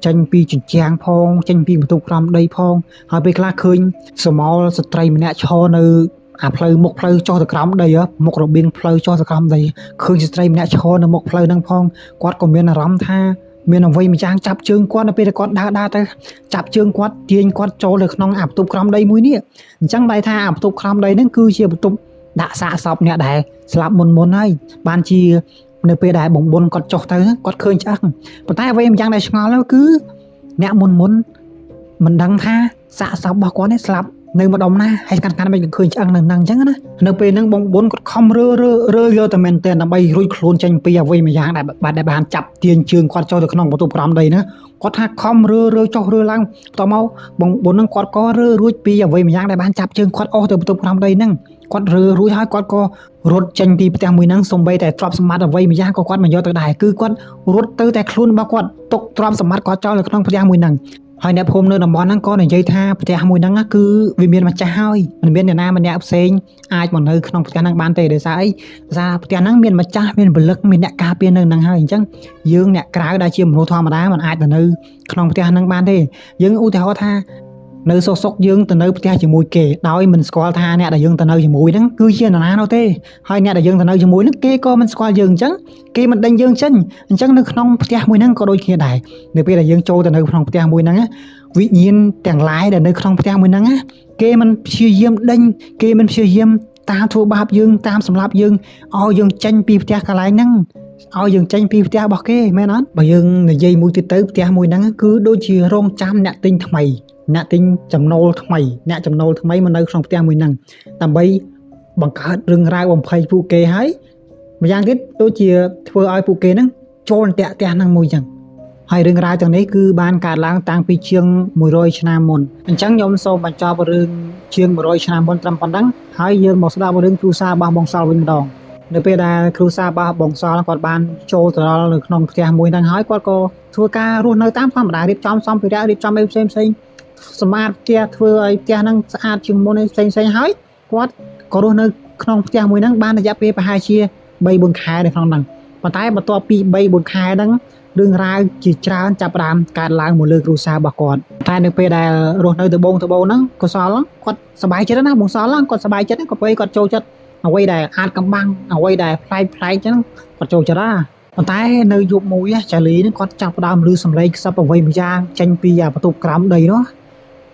ចេញពីជញ្ជាំងផងចេញពីបន្ទប់ក្រោមដីផងហើយពេលខ្លះឃើញសមោលស្ត្រីម្នាក់ឈរនៅអាផ្លូវមុខផ្លូវចុះទៅក្រោមដីមុខរបៀងផ្លូវចុះទៅក្រោមដីឃើញស្ត្រីម្នាក់ឈរនៅមុខផ្លូវហ្នឹងផងគាត់ក៏មានអារម្មណ៍ថាមានអ្វីម្យ៉ាងចាប់ជើងគាត់នៅពេលដែលគាត់ដើរទៅចាប់ជើងគាត់ទាញគាត់ចូលទៅក្នុងអាបន្ទប់ក្រោមដីមួយនេះអញ្ចឹងបែរថាអាបន្ទប់ក្រោមដីហ្នឹងគឺជាបន្ទប់ដាក់សាកសពអ្នកដែលស្លាប់មុនហើយបានជានៅពេលដែលបងបុនគាត់ចុះទៅគាត់ឃើញឆ្អឹងប៉ុន្តែអ្វីម្យ៉ាងដែលឆ្ងល់នោះគឺអ្នកមុនមិនដឹងថាសាកសពរបស់គាត់នេះស្លាប់នៅម្ដុំណាហើយកាន់មិនឃើញឆ្អឹងនៅហ្នឹងអញ្ចឹងណានៅពេលហ្នឹងបងបុនគាត់ខំរើយកតែមែនទែនដើម្បីរួចខ្លួនចេញពីអ្វីម្យ៉ាងដែលបានចាប់ទាញជើងគាត់ចូលទៅក្នុងបន្ទប់ក្រោមដីណាគាត់ថាខំរើចុះរើឡើងបន្តមកបងបុនហ្នឹងគាត់ក៏រើរួចពីអ្វីម្យ៉ាងដែលបានចាប់ជើងគាត់អស់ទៅបន្ទប់ក្រោមដីហ្នឹងគាត់រើរួចហើយគាត់ក៏រត់ចេញពីផ្ទះមួយហ្នឹងសំបីតែទ្រព្យសម្បត្តិអ្វីម្យ៉ាងក៏គាត់មិនយកទៅដែរគឺគាត់រត់ទៅតែខ្លួនរបស់គាត់ទុកទ្រព្យសម្បត្តិគាត់ចោលនៅក្នុងផ្ទះមួយហ្នឹង ហើយអ្នកភូមិនៅតំបន់ហ្នឹងក៏និយាយថាផ្ទះមួយហ្នឹងគឺវាមានម្ចាស់ហើយមិនមានអ្នកណាម្នាក់ផ្សេងអាចមកនៅក្នុងផ្ទះហ្នឹងបានទេដោយសារអីដោយសារផ្ទះហ្នឹងមានម្ចាស់មានពលិកមានអ្នកការពារនៅហ្នឹងហើយអញ្ចឹងយើងអ្នកក្រៅដែលជាមនុស្សធម្មតាមិនអាចទៅនៅក្នុងផ្ទះហ្នឹងបានទេយើងឧទាហរណ៍ថានៅសុកយើងទៅនៅផ្ទះជាមួយគេដោយមិនស្គាល់ថាអ្នកដែលយើងទៅនៅជាមួយហ្នឹងគឺជានរណានោះទេហើយអ្នកដែលយើងទៅនៅជាមួយហ្នឹងគេក៏មិនស្គាល់យើងអញ្ចឹងគេមិនដេញយើងចេញអញ្ចឹងនៅក្នុងផ្ទះមួយហ្នឹងក៏ដូចគ្នាដែរនៅពេលដែលយើងចូលទៅនៅក្នុងផ្ទះមួយហ្នឹងវិញ្ញាណទាំងឡាយដែលនៅក្នុងផ្ទះមួយហ្នឹងគេមិនព្យាយាមដេញគេមិនព្យាយាមតាមធ្វើបាបយើងតាមសម្លាប់យើងឲ្យយើងចេញពីផ្ទះកន្លែងហ្នឹងឲ្យយើងចេញពីផ្ទះរបស់គេមែនអត់បើយើងនិយាយមួយទៀតទៅផ្ទះមួយហ្នឹងគឺដូចជារងចាំអ្នកទិញថ្មីអ្នកទិញចំណូលថ្មីអ្នកចំណូលថ្មីមកនៅក្នុងផ្ទះមួយហ្នឹងដើម្បីបង្កើតរឿងរ៉ាវបំភ័យពួកគេហើយម្យ៉ាងទៀតដូចជាធ្វើឲ្យពួកគេហ្នឹងចូលតាក់ផ្ទះហ្នឹងមួយចឹងហើយរឿងរ៉ាវទាំងនេះគឺបានកើតឡើងតាំងពីជាង100ឆ្នាំមុនអញ្ចឹងខ្ញុំសូមបញ្ចប់រឿងជាង100ឆ្នាំមុនត្រឹមប៉ុណ្ណឹងហើយយើងមកស្ដាប់រឿងគ្រូសារបស់បងសល់វិញម្ដងនៅពេលដែលគ្រូសារបស់បងសល់គាត់បានចូលទៅដល់នៅក្នុងផ្ទះមួយហ្នឹងហើយគាត់ក៏ធ្វើការរស់នៅតាមធម្មតារៀបចំសម្ភារៈរៀបចំអីផ្សេងសម្អាតផ្ទះធ្វើឲ្យផ្ទះហ្នឹងស្អាតជាងមុនផ្សេងហើយគាត់ក៏រស់នៅក្នុងផ្ទះមួយហ្នឹងបានរយៈពេលប្រហែលជា 3-4 ខែនៅក្នុងហ្នឹងប៉ុន្តែបន្ទាប់ពី 3-4 ខែហ្នឹងរឿងរ៉ាវជាច្រើនចាប់ផ្ដើមកើតឡើងមកលើគ្រួសាររបស់គាត់តែនៅពេលដែលរស់នៅត្បូងហ្នឹងកុសលគាត់សប្បាយចិត្តណាបងសល់គាត់សប្បាយចិត្តក៏ពេលគាត់ចូលចិត្តអ្វីដែលអាចកំបាំងអ្វីដែលប្លែកអញ្ចឹងគាត់ចូលចិត្តប៉ុន្តែនៅយប់មួយចាលីហ្នឹងគាត់ចាប់ផ្ដើមឮសំឡេងខ្សឹបអ្វីមួយយ៉ាងចេញពីបន្ទប់ក្រោមដីនោះ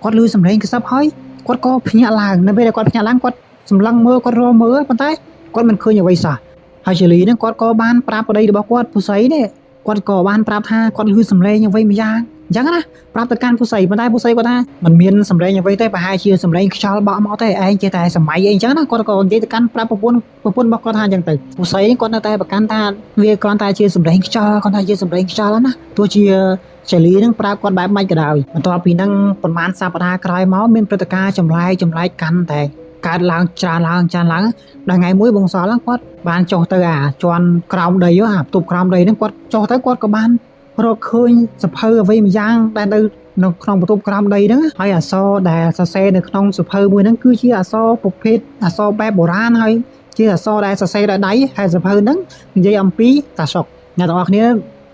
គាត់ឮសំឡេងខ្សឹបហើយគាត់ក៏ភ្ញាក់ឡើងនៅពេលដែលគាត់ភ្ញាក់ឡើងគាត់សម្លឹងមើលគាត់រមើលប៉ុន្តែគាត់មិនឃើញអ្វីសោះហើយចាលីហ្នឹងគាត់ក៏បានប្រាប់ប្តីរបស់គាត់ពុសីនេះគាត់ក៏បានប្រាប់ថាគាត់ឮសំឡេងអ្វីមួយយ៉ាងអញ្ចឹងណាប្រាប់ទៅកាន់ពុសីប៉ុន្តែពុសីគាត់ថាมันមានសំឡេងអ្វីទេប្រហែលជាសំឡេងខ្យល់បក់មកទេឯងចេះតែសម័យអីអញ្ចឹងណាគាត់ក៏និយាយទៅកាន់ប្រាប់ប្រពន្ធរបស់គាត់ថាអញ្ចឹងទៅពុសីគាត់នៅតែប្រកាន់ថាវាគ្រាន់តែជាសំឡេងខ្យល់គាត់ថាជាសំឡេងខ្យល់ណាទោះជាចាលីនឹងប្រាប់គាត់បែបម៉េចក៏ដោយបន្ទាប់ពីហ្នឹងប្រហែលសប្តាហ៍ក្រោយមកមានព្រឹត្តិការណ៍ចម្លែកកាន់តែកើតឡើងច្រើនឡើងដល់ថ្ងៃមួយបងសល់គាត់បានចុះទៅជាន់ក្រោមដីបន្ទប់ក្រោមដីហ្នឹងគាត់ចុះទៅគាត់ក៏បានរកឃើញសភៅអ្វីមួយយ៉ាងដែលនៅក្នុងបន្ទប់ក្រោមដីហ្នឹងហើយអក្សរដែលសរសេរនៅក្នុងសភៅមួយហ្នឹងគឺជាអក្សរប្រភេទអក្សរបែបបុរាណហើយជាអក្សរដែលសរសេរដោយដៃហើយសភៅហ្នឹងនិយាយអំពីតាសុកអ្នកទាំងអស់គ្នា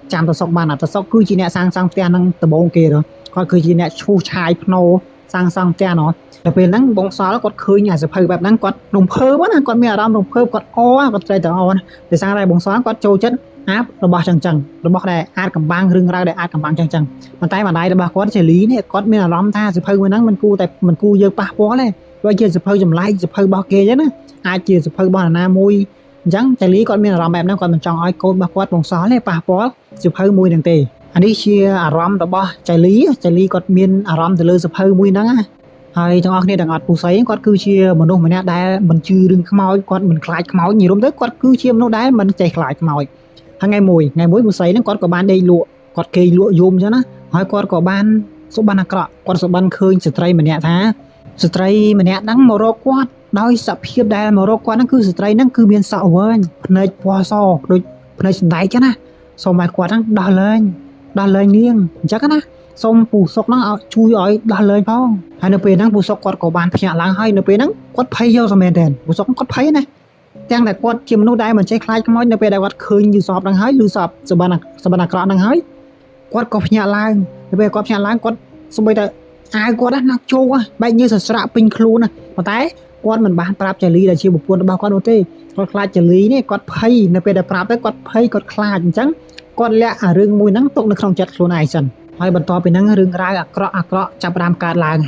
ចាំតាសុកបានតាសុកគឺជាអ្នកសាងសង់ផ្ទះហ្នឹងដំបូងគេគាត់គឺជាអ្នកឈូសឆាយភ្នោសាងសង់ផ្ទះដល់ពេលហ្នឹងបងសល់គាត់ឃើញអាសភៅបែបហ្នឹងគាត់រំភើបណាគាត់មានអារម្មណ៍រំភើបគាត់គាត់ត្រូវតែណាដោយសារតែបងសល់គាត់ចូលចិត្តអាប់របស់ចឹងរបស់ដែលអាចកំបាំងរឿងរ៉ាវដែលអាចកំបាំងចឹងប៉ុន្តែម្ដាយរបស់គាត់ជាលីនេះគាត់មានអារម្មណ៍ថាសភៅមួយហ្នឹងមិនគួរយើងប៉ះពាល់ទេព្រោះជាសភៅចម្លែកសភៅរបស់គេចឹងណាអាចជាសភៅរបស់នរណាមួយអញ្ចឹងចាលីគាត់មានអារម្មណ៍បែបហ្នឹងគាត់មិនចង់ឲ្យកូនរបស់គាត់បងសល់ទេប៉ះពាល់សភៅមួយហ្នឹងទេអានេះជាអារម្មណ៍របស់ចាលីគាត់មានអារម្មណ៍ទៅលើសភៅមួយហ្នឹងហើយទាំងអស់គ្នាទាំងអត់ពូសីគាត់គឺជាមនុស្សម្នាក់ដែលមិនជឿរឿងខ្មោចគាត់មិនខ្លាចខ្មោចនិយាយរួមទៅគាត់គឺជាមនុស្សដែលមិនចេះខ្លាចខ្មោចថ្ងៃមួយពូសីហ្នឹងគាត់ក៏បានដេកលក់គាត់គេលក់យំអញ្ចឹងណាហើយគាត់ក៏បានសុបិនអាក្រក់គាត់សុបិនឃើញស្ត្រីម្នាក់ថាស្ត្រីម្នាក់ហ្នឹងមករកគាត់ដោយសភាពដែលមករកគាត់ហ្នឹងគឺស្ត្រីហ្នឹងគឺមានសក់វែងភ្នែកពណ៌សដូចភ្នែកសណ្ដែកចឹងណាសូមឲ្យគាត់ហ្នឹងដោះលែងនាងអញ្ចឹងណាសូមពូសុកហ្នឹងឲ្យជួយឲ្យដោះលែងផងហើយនៅពេលហ្នឹងពូសុកគាត់ក៏បានភ្ញាក់ឡើងហើយនៅពេលហ្នឹងគាត់ភ័យយកតែមែនទេពូសុកគាត់ភ័យណាទាំងតែគាត់ជាមនុស្សដែលមិនចេះខ្លាចខ្មោចនៅពេលដែលគាត់ឃើញយូសបហ្នឹងហើយយូសបសបិនអាក្រក់ហ្នឹងហើយគាត់ក៏ភ្ញាក់ឡើងនៅពេលគាត់ភ្ញាក់ឡើងគាត់សូម្បីតែអាវគាត់ណាជោកបែកញើសស្រៈពេញខ្លួនណាប៉ុន្តែគាត់មិនបានប្រាប់ចាលីដែលជាប្រពន្ធរបស់គាត់នោះទេគាត់ខ្លាចចាលីនេះគាត់ភ័យនៅពេលដែលប្រាប់ទៅគាត់ភ័យគាត់ខ្លាចអញ្ចឹងគាត់លាក់អារឿងមួយហ្នឹងទុកនៅក្នុងចិត្តខ្លួនឯងសិនហើយបន្ទាប់ពីហ្នឹងរឿងរ៉ាវអាក្រក់ចាប់ផ្ដើមកើតឡើង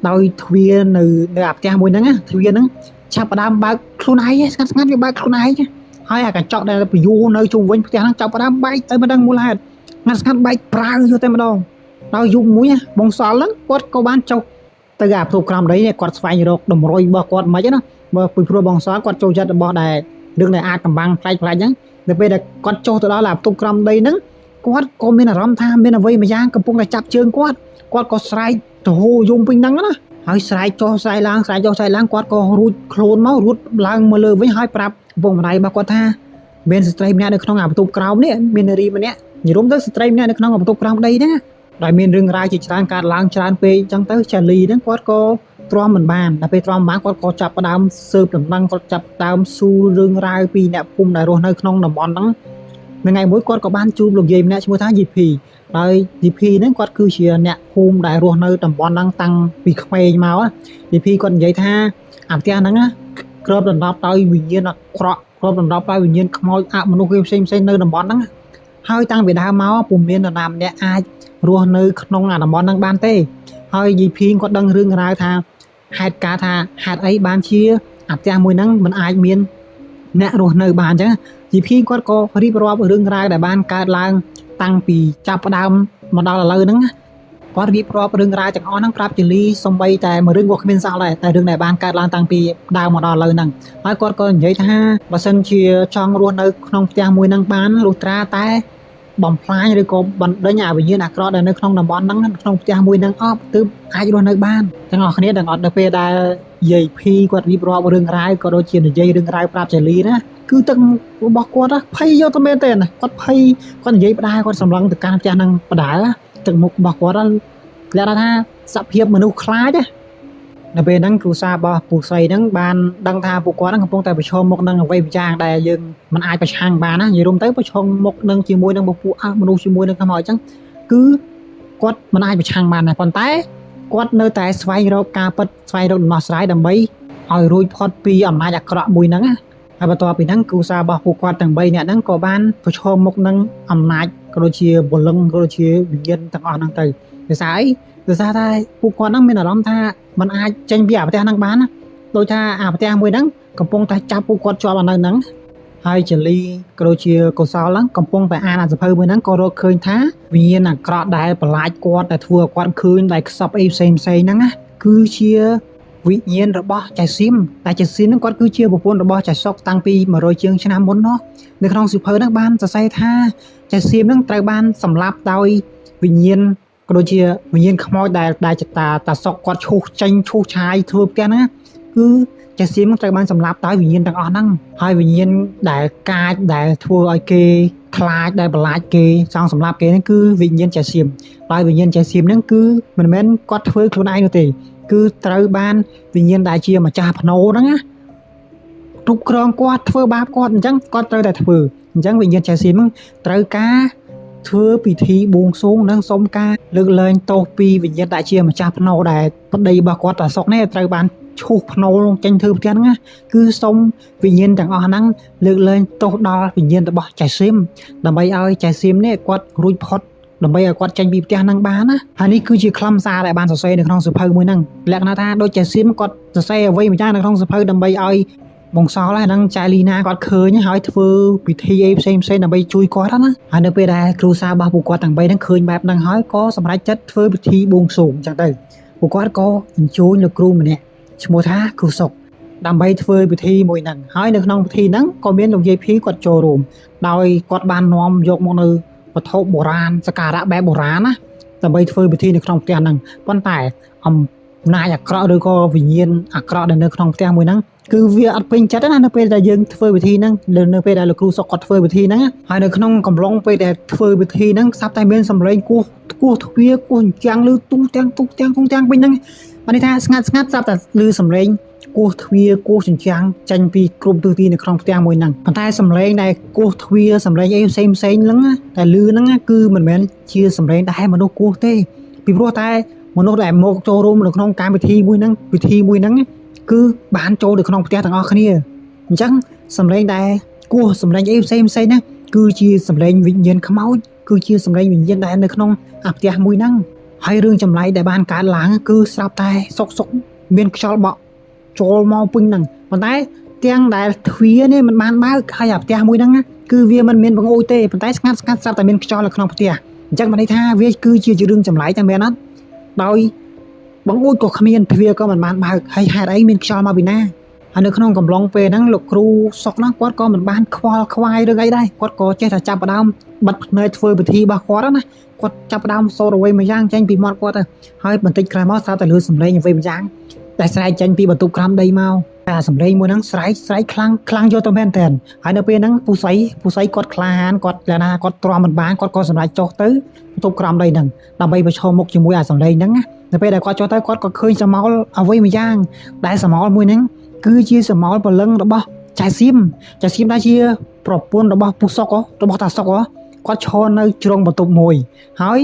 ដោយទ្វារនៅអាផ្ទះមួយហ្នឹងទ្វារហ្នឹងចាប់ផ្ដើមបើកខ្លួនឯងស្ងាត់វាបើកខ្លួនឯងហើយអាកញ្ចក់ដែលពយូរនៅជុំវិញផ្ទះហ្នឹងចាប់ផ្ដើមបែកទៅមិនដឹងមូលហេតុស្ងាត់បែកប្រាវយកតែម្ដងដល់យប់មួយបងសល់ហ្នឹងគាត់ក៏បានចុះទៅអាផ្ទះក្រោមដីគាត់ស្វែងរកតម្រុយរបស់គាត់មិនណាបើពីព្រោះបងសល់គាត់ចូលចិត្តរបស់ដែលរឿងដែលអាចកំបាំងប្លែកអញ្ចឹងនៅពេលដែលគាត់ចុះទៅដល់អាផ្ទះក្រោមដីហ្នឹងគាត់ក៏មានអារម្មណ៍ថាមានអ្វីមួយយ៉ាងកំពុងតែចាប់ជើងគាត់ក៏ស្រែកទៅហូរយំពេញហ្នឹងណាហើយស្រែកចុះស្រែកឡើងគាត់ក៏រួចខ្លួនមករួចឡើងមកលើវិញហើយប្រាប់ឪពុកម្ដាយរបស់គាត់ថាមានស្ត្រីម្នាក់នៅក្នុងអាបន្ទប់ក្រោមនេះមាននារីម្នាក់និយាយរួមទៅស្ត្រីម្នាក់នៅក្នុងអាបន្ទប់ក្រោមដីហ្នឹង ដោយមានរឿងរ៉ាវជាច្រើនកើតឡើងច្រើនពេកអញ្ចឹងទៅចាលីហ្នឹងគាត់ក៏ទ្រាំមិនបានដល់ពេលទ្រាំមិនបានគាត់ក៏ចាប់ផ្ដើមស៊ើបដំណឹងគាត់ចាប់ផ្ដើមស៊ូរឿងរ៉ាវពីអ្នកភូមិដែលរស់នៅក្នុងតំបន់ហ្នឹងថ្ងៃមួយគាត់ក៏បានជួបលោកយាយម្នាក់ឈ្មោះថាយីភីហើយយីភីហ្នឹងគាត់គឺជាអ្នកភូមិដែលរស់នៅតំបន់ហ្នឹងតាំងពីក្មេងមកយីភីគាត់និយាយថាអាផ្ទះហ្នឹងគ្របដណ្ដប់ដោយវិញ្ញាណអាក្រក់គ្របដណ្ដប់ដោយវិញ្ញាណខ្មោចអមនុស្សគេផ្សេងៗនៅតំបន់ហ្នឹងហើយតាំងពីដើមមកពុំមាននរណាម្នាក់អាចរស់នៅក្នុងអាតំបន់ហ្នឹងបានទេហើយយីភីគាត់ដឹងរឿងរ៉ាវថាហេតុការថាហេតុអីបានជាអាផ្ទះមួយហ្នឹងមិនអាចមានអ្នករស់នៅបានអញ្ចឹងយីភីគាត់ក៏រៀបរាប់រឿងរ៉ាវដែលបានកើតឡើងតាំងពីចាប់ផ្ដើមមកដល់ឥឡូវហ្នឹងគាត់រៀបរាប់រឿងរ៉ាវទាំងអស់ហ្នឹងប្រាប់ជាលីសំបីតែមួយរឿងក៏គ្មានសោះដែរតែរឿងដែលបានកើតឡើងតាំងពីដើមមកដល់ឥឡូវហ្នឹងហើយគាត់ក៏និយាយថាបើសិនជាចង់រស់នៅក្នុងផ្ទះមួយហ្នឹងបានលុះត្រាតែបំផ្លាញឬក៏បណ្ដេញអាវិញ្ញាណអាក្រក់ដែលនៅក្នុងតំបន់ហ្នឹងក្នុងផ្ទះមួយហ្នឹងអស់ទើបអាចរស់នៅបានទាំងអស់គ្នាទាំងអត់ដល់ពេលដែលយាយភីគាត់រៀបរាប់រឿងរ៉ាវក៏ដូចជានិយាយរឿងរ៉ាវប្រាប់ជាលីណាគឺទឹករបស់គាត់ភ័យយកទៅមែនទេគាត់ភ័យគាត់និយាយផ្ដាល់គាត់សម្លឹងទៅកាន់ផ្ទះហ្នឹងផ្ដាល់ទឹកមុខរបស់គាត់លក្ខណៈថាសភាពមនុស្សខ្លាចនៅពេលហ្នឹងគ្រួសាររបស់ពូស្រីហ្នឹងបានដឹងថាពួកគាត់ហ្នឹងកំពុងតែប្រឈមមុខនឹងអ្វីម្យ៉ាងដែលយើងមិនអាចប្រឆាំងបានណានិយាយរួមទៅប្រឈមមុខនឹងជាមួយនឹងពួកមនុស្សជាមួយនឹងខ្មោចអញ្ចឹងគឺគាត់មិនអាចប្រឆាំងបានដែរប៉ុន្តែគាត់នៅតែស្វែងរកការពិតស្វែងរកដំណោះស្រាយដើម្បីឲ្យរួចផុតពីអំណាចអាក្រក់មួយហ្នឹងហើយបន្ទាប់ពីហ្នឹងគ្រួសាររបស់ពួកគាត់ទាំង3នាក់ហ្នឹងក៏បានប្រឈមមុខនឹងអំណាចក៏ដូចជាពលឹងក៏ដូចជាវិញ្ញាណទាំងអស់ហ្នឹងទៅដោយសារអីដោយសារតែពួកគាត់ហ្នឹងមានអារម្មណ៍ថាมันអាចចេញពីអាផ្ទះហ្នឹងបានណាដូចថាអាផ្ទះមួយហ្នឹងកំពុងតែចាប់ពួកគាត់ជាប់នៅហ្នឹងហើយចលីក៏ដូចជាកុសលហ្នឹងកំពុងតែអានអាសភៅមួយហ្នឹងក៏រកឃើញថាវិញ្ញាណអាក្រក់ដែលបន្លាចគាត់ដែលធ្វើឲ្យគាត់ឃើញដែលខ្សឹបអីផ្សេងហ្នឹងណាគឺជាវិញ្ញាណរបស់ចៃសៀមតែចៃសៀមហ្នឹងគាត់គឺជាប្រពន្ធរបស់ចៃសុកតាំងពី100ជាងឆ្នាំមុននោះនៅក្នុងសៀវភៅហ្នឹងបានសរសេរថាចៃសៀមហ្នឹងត្រូវបានសម្លាប់ដោយវិញ្ញាណក៏ដូចជាវិញ្ញាណខ្មោចដែលតាសុកគាត់ឈូសចេញឈូសឆាយធ្វើផ្ទះហ្នឹងគឺចៃសៀមត្រូវបានសម្លាប់ដោយវិញ្ញាណទាំងអស់ហ្នឹងហើយវិញ្ញាណដែលកាចដែលធ្វើឲ្យគេខ្លាចដែលបន្លាចគេចង់សម្លាប់គេហ្នឹងគឺវិញ្ញាណចៃសៀមហើយវិញ្ញាណចៃសៀមហ្នឹងគឺមិនមែនគាត់ធ្វើខ្លួនឯងនោះទេគឺត្រូវបានវិញ្ញាណដែលជាម្ចាស់ភ្នោហ្នឹងណាគ្រប់គ្រងគាត់ធ្វើបាបគាត់អញ្ចឹងគាត់ត្រូវតែធ្វើអញ្ចឹងវិញ្ញាណចៃសៀមហ្នឹងត្រូវការធ្វើពិធីបួងសួងនិងសុំការលើកលែងទោសពីវិញ្ញាណដែលជាម្ចាស់ភ្នោដែលប្តីរបស់គាត់តាសុកនេះត្រូវបានឈូសភ្នោចេញធ្វើផ្ទះហ្នឹងណាគឺសុំវិញ្ញាណទាំងអស់ហ្នឹងលើកលែងទោសដល់វិញ្ញាណរបស់ចៃសៀមដើម្បីឲ្យចៃសៀមនេះគាត់រួចផុតដើម្បីឲ្យគាត់ចេញពីផ្ទះហ្នឹងបានណាហើយនេះគឺជាខ្លឹមសារដែលបានសរសេរនៅក្នុងសៀវភៅមួយហ្នឹងលក្ខណៈថាដូចចៃសៀមគាត់សរសេរអ្វីម្យ៉ាងនៅក្នុងសៀវភៅដើម្បីឲ្យបងសល់ហ្នឹងចៃលីណាគាត់ឃើញហើយធ្វើពិធីអីផ្សេងដើម្បីជួយគាត់ណាហើយនៅពេលដែលគ្រូសារបស់ពួកគាត់ទាំង3ហ្នឹងឃើញបែបហ្នឹងហើយក៏សម្រេចចិត្តធ្វើពិធីបួងសួងអញ្ចឹងទៅពួកគាត់ក៏អញ្ជើញលោកគ្រូម្នាក់ឈ្មោះថាគ្រូសុកដើម្បីធ្វើពិធីមួយហ្នឹងហើយនៅក្នុងពិធីហ្នឹងក៏មានលោកយាយភីគាត់ចូលរួមដោយគាត់បាននាំយកមកនៅវត្ថុបុរាណសក្ការៈបែបបុរាណណាដើម្បីធ្វើពិធីនៅក្នុងផ្ទះហ្នឹងប៉ុន្តែអំណាចអាក្រក់ឬក៏វិញ្ញាណអាក្រក់ដែលនៅក្នុងផ្ទះមួយហ្នឹងគឺវាអត់ពេញចិត្តណានៅពេលដែលយើងធ្វើពិធីហ្នឹងនៅពេលដែលលោកគ្រូសុកគាត់ធ្វើពិធីហ្នឹងហើយនៅក្នុងកំឡុងពេលដែលធ្វើពិធីហ្នឹងស្រាប់តែមានសំឡេងគោះទ្វារគោះអញ្ចាំងឬទូទាំងពេញហ្នឹងបានន័យថាស្ងាត់ស្រាប់តែឮសំឡេងគោះទ្វារគោះអញ្ចាំងចេញពីគ្រប់ទិសទីនៅក្នុងផ្ទះមួយហ្នឹងប៉ុន្តែសំឡេងដែលគោះទ្វារសំឡេងអីផ្សេងហ្នឹងតែឮហ្នឹងគឺមិនមែនជាសំឡេងដែលមនុស្សគោះទេពីព្រោះតែមនុស្សដែលមកចូលរួមនៅក្នុងកម្មវិធីមួយហ្នឹងគឺបានចូលទៅក្នុងផ្ទះទាំងអស់គ្នាអញ្ចឹងសំឡេងដែលគោះសំឡេងអីផ្សេងហ្នឹងគឺជាសំឡេងវិញ្ញាណខ្មោចគឺជាសំឡេងវិញ្ញាណដែលនៅក្នុងអាផ្ទះមួយហ្នឹងហើយរឿងចម្លែកដែលបានកើតឡើងគឺស្រាប់តែសុកមានខ្យល់បក់ចូលមកពេញហ្នឹងប៉ុន្តែទាំងដែលទ្វារនេះមិនបានបើកហើយអាផ្ទះមួយហ្នឹងគឺវាមិនមានបង្អួចទេប៉ុន្តែស្ងាត់ស្រាប់តែមានខ្យល់នៅក្នុងផ្ទះអញ្ចឹងបានន័យថាវាគឺជារឿងចម្លែកតែមែនអត់ដោយបង្អួចក៏គ្មានទ្វារក៏មិនបានបើកហើយហេតុអីមានខ្យល់មកពីណាហើយនៅក្នុងកំឡុងពេលហ្នឹងលោកគ្រូសុកហ្នឹងគាត់ក៏មិនបានខ្វល់ខ្វាយរឿងអីដែរគាត់ក៏ចេះតែចាប់ផ្ដើមបិទភ្នែកធ្វើពិធីរបស់គាត់ណាគាត់ចាប់ផ្ដើមសូត្រអ្វីមួយយ៉ាងចេញពីមាត់គាត់ទៅហើយបន្តិចក្រោយមកស្រាប់តែលឺសំឡេងអ្វីមួយយ៉ាងតែស្រែកចេញពីបន្ទប់ក្រោមដីមក តែសំឡេងមួយហ្នឹងស្រែកខ្លាំងយកទៅមែនតើហើយនៅពេលហ្នឹងពូស័យគាត់ក្លាហានគាត់យ៉ាងណាគាត់ទ្រាំមិនបានគាត់ក៏សម្រេចចុះទៅបន្ទប់ក្រោមដីហ្នឹងដើម្បីប្រឈមមុខជាមួយអាសំឡេងហ្នឹងណានៅពេលដែលគាត់ចុះទៅគាត់ក៏ឃើញសមោលអ្វីមួយយ៉ាងដែលសមោលមួយហ្នឹងគឺជាសមោលព្រលឹងរបស់ចៅសៀមដែលជាប្រពន្ធរបស់ពូសុករបស់តាសុកគាត់ឈរនៅជ្រុងបន្ទប់មួយហើ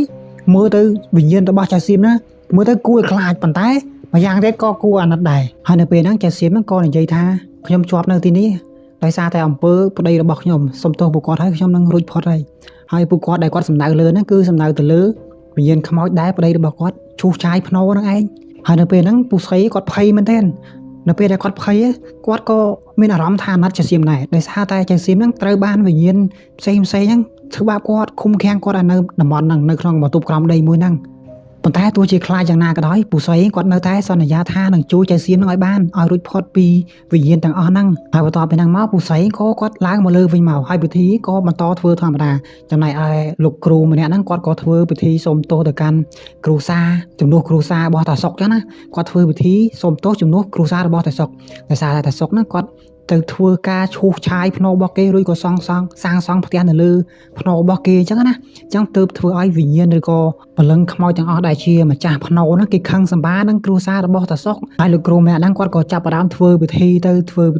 យមើលទៅវិញ្ញាណរបស់ចៅសៀមណាមើលទៅគួរឲ្យខ្លាចប៉ុន្តែម្យ៉ាងទៀតក៏គួរអាណិតដែរហើយនៅពេលហ្នឹងចៅសៀមហ្នឹងក៏និយាយថាខ្ញុំជាប់នៅទីនេះដោយសារតែអំពើប្តីរបស់ខ្ញុំសុំទោសពួកគាត់ហើយខ្ញុំនឹងរួចផុតហើយពួកគាត់ដែលគាត់សំដៅលើហ្នឹងគឺសំដៅទៅលើវិញ្ញាណខ្មោចដែលប្តីរបស់គាត់ឈូសឆាយភ្នោហ្នឹងឯងហើយនៅពេលហ្នឹងពូស្រីគាត់ភ័យមែនទែននៅពេលដែលគាត់ភ័យគាត់ក៏មានអារម្មណ៍ថាអាណិតចៅសៀមដែរដោយសារតែចៅសៀមហ្នឹងត្រូវបានវិញ្ញាណផ្សេងហ្នឹងធ្វើបាបគាត់ឃុំឃាំងគាត់នៅតំបន់ហ្នឹងនៅក្នុងបន្ទប់ក្រោមដីមួយហ្នឹងប៉ុន្តែទោះជាខ្លាចយ៉ាងណាក៏ដោយពូស្រីគាត់នៅតែសន្យាថានឹងជួយចៅសៀមនឹងឲ្យបានឲ្យរួចផុតពីវិញ្ញាណទាំងអស់ហ្នឹងហើយបន្ទាប់ពីហ្នឹងមកពូស្រីក៏គាត់ឡើងមកលើវិញមកហើយពិធីក៏បន្តធ្វើធម្មតាចំណែកឯលោកគ្រូម្នាក់ហ្នឹងគាត់ក៏ធ្វើពិធីសូមទោសទៅកាន់គ្រូសាជំនួសគ្រូសារបស់តាសុកចឹងណាគាត់ធ្វើពិធីសូមទោសជំនួសគ្រូសារបស់តាសុកដោយសារតែតាសុកហ្នឹងគាត់ទៅធ្វើការឈូសឆាយភ្នោរបស់គេរួចក៏សាងសង់ផ្ទះនៅលើភ្នោរបស់គេអញ្ចឹងណាអញ្ចឹងទើបធ្វើឲ្យវិញ្ញាណឬក៏ព្រលឹងខ្មោចទាំងអស់ដែលជាម្ចាស់ភ្នោហ្នឹងគេខឹងសម្បានឹងគ្រួសាររបស់តាសុកហើយលោកគ្រូម្នាក់ហ្នឹងគាត់ក៏ចាប់ផ្ដើមធ្វើព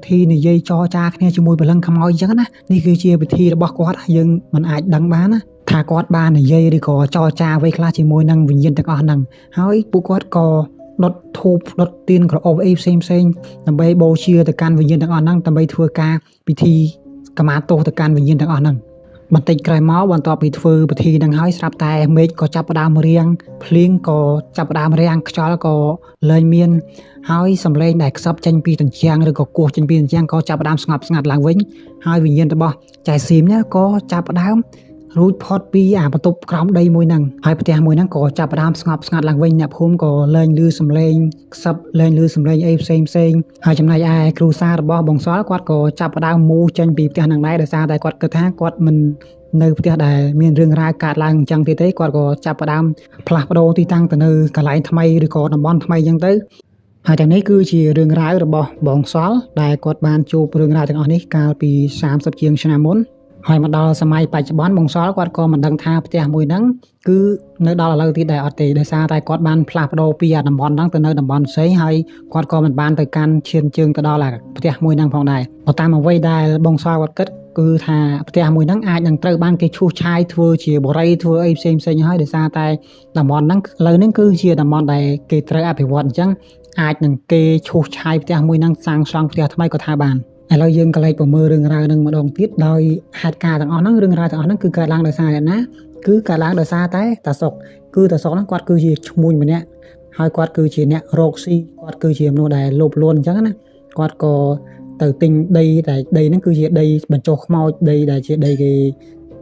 ិធីនិយាយចរចាគ្នាជាមួយព្រលឹងខ្មោចអញ្ចឹងណានេះគឺជាពិធីរបស់គាត់យើងមិនអាចដឹងបានណាថាគាត់បាននិយាយឬក៏ចរចាអ្វីខ្លះជាមួយនឹងវិញ្ញាណទាំងអស់ហ្នឹងហើយពួកគាត់ក៏ដុតធូបដុតទៀនក្រអូបអីផ្សេងដើម្បីបូជាទៅកាន់វិញ្ញាណទាំងអស់ហ្នឹងដើម្បីធ្វើការពិធីកម្មាទោសទៅកាន់វិញ្ញាណទាំងអស់ហ្នឹងបន្តិចក្រោយមកបន្ទាប់ពីធ្វើពិធីហ្នឹងហើយស្រាប់តែមេឃក៏ចាប់ផ្ដើមរាំងភ្លៀងក៏ចាប់ផ្ដើមរាំងខ្យល់ក៏លែងមានហើយសំឡេងដែលខ្សឹបចេញពីជញ្ជាំងឬក៏គោះចេញពីជញ្ជាំងក៏ចាប់ផ្ដើមស្ងប់ស្ងាត់ឡើងវិញហើយវិញ្ញាណរបស់ចៅសៀមនេះក៏ចាប់ផ្ដើមរួចផុតពីអាបន្ទប់ក្រោមដីមួយហ្នឹងហើយផ្ទះមួយហ្នឹងក៏ចាប់ផ្ដើមស្ងប់ស្ងាត់ឡើងវិញអ្នកភូមិក៏លែងឮសំឡេងខ្សឹបលែងឮសំឡេងអីផ្សេងហើយចំណែកឯគ្រូសារបស់បងសល់គាត់ក៏ចាប់ផ្ដើមមូចេញពីផ្ទះហ្នឹងដែរដោយសារតែគាត់គិតថាគាត់មិននៅផ្ទះដែលមានរឿងរ៉ាវកើតឡើងអញ្ចឹងទៀតទេគាត់ក៏ចាប់ផ្ដើមផ្លាស់ប្ដូរទីតាំងទៅនៅកន្លែងថ្មីឬក៏តំបន់ថ្មីអញ្ចឹងទៅហើយទាំងនេះគឺជារឿងរ៉ាវរបស់បងសល់ដែលគាត់បានជួបរឿងរ៉ាវទាំងអស់នេះកាលពី30ជាងឆ្នាំមុនហើយមកដល់សម័យបច្ចុប្បន្នបងសល់គាត់ក៏មិនដឹងថាផ្ទះមួយហ្នឹងគឺនៅដល់ឥឡូវទៀតដែរអត់ទេដោយសារតែគាត់បានផ្លាស់ប្ដូរពីតំបន់ហ្នឹងទៅនៅតំបន់ផ្សេងហើយគាត់ក៏មិនបានទៅកាន់ឈានជើងទៅដល់ផ្ទះមួយហ្នឹងផងដែរបើតាមអ្វីដែលបងសល់គាត់គិតគឺថាផ្ទះមួយហ្នឹងអាចនឹងត្រូវបានគេឈូសឆាយធ្វើជាបរិយាធ្វើអីផ្សេងហើយដោយសារតែតំបន់ហ្នឹងឥឡូវនេះគឺជាតំបន់ដែលគេត្រូវអភិវឌ្ឍអញ្ចឹងអាចនឹងគេឈូសឆាយផ្ទះមួយហ្នឹងសាងសង់ផ្ទះថ្មីក៏ថាបានឥឡូវយើងក៏លេចប្រមើលរឿងរ៉ាវនឹងម្ដងទៀតដោយហេតុការណ៍ទាំងអស់ហ្នឹងរឿងរ៉ាវទាំងអស់ហ្នឹងគឺកើតឡើងដោយសារអ្នកណាគឺកើតឡើងដោយសារតែតាសុកហ្នឹងគាត់គឺជាឈ្មួញម្នាក់ហើយគាត់គឺជាអ្នករកស៊ីគាត់គឺជាមនុស្សដែលលោភលន់អញ្ចឹងណាគាត់ក៏ទៅទិញដីដែលដីហ្នឹងគឺជាដីបញ្ចុះខ្មោចដីដែលជាដីគេ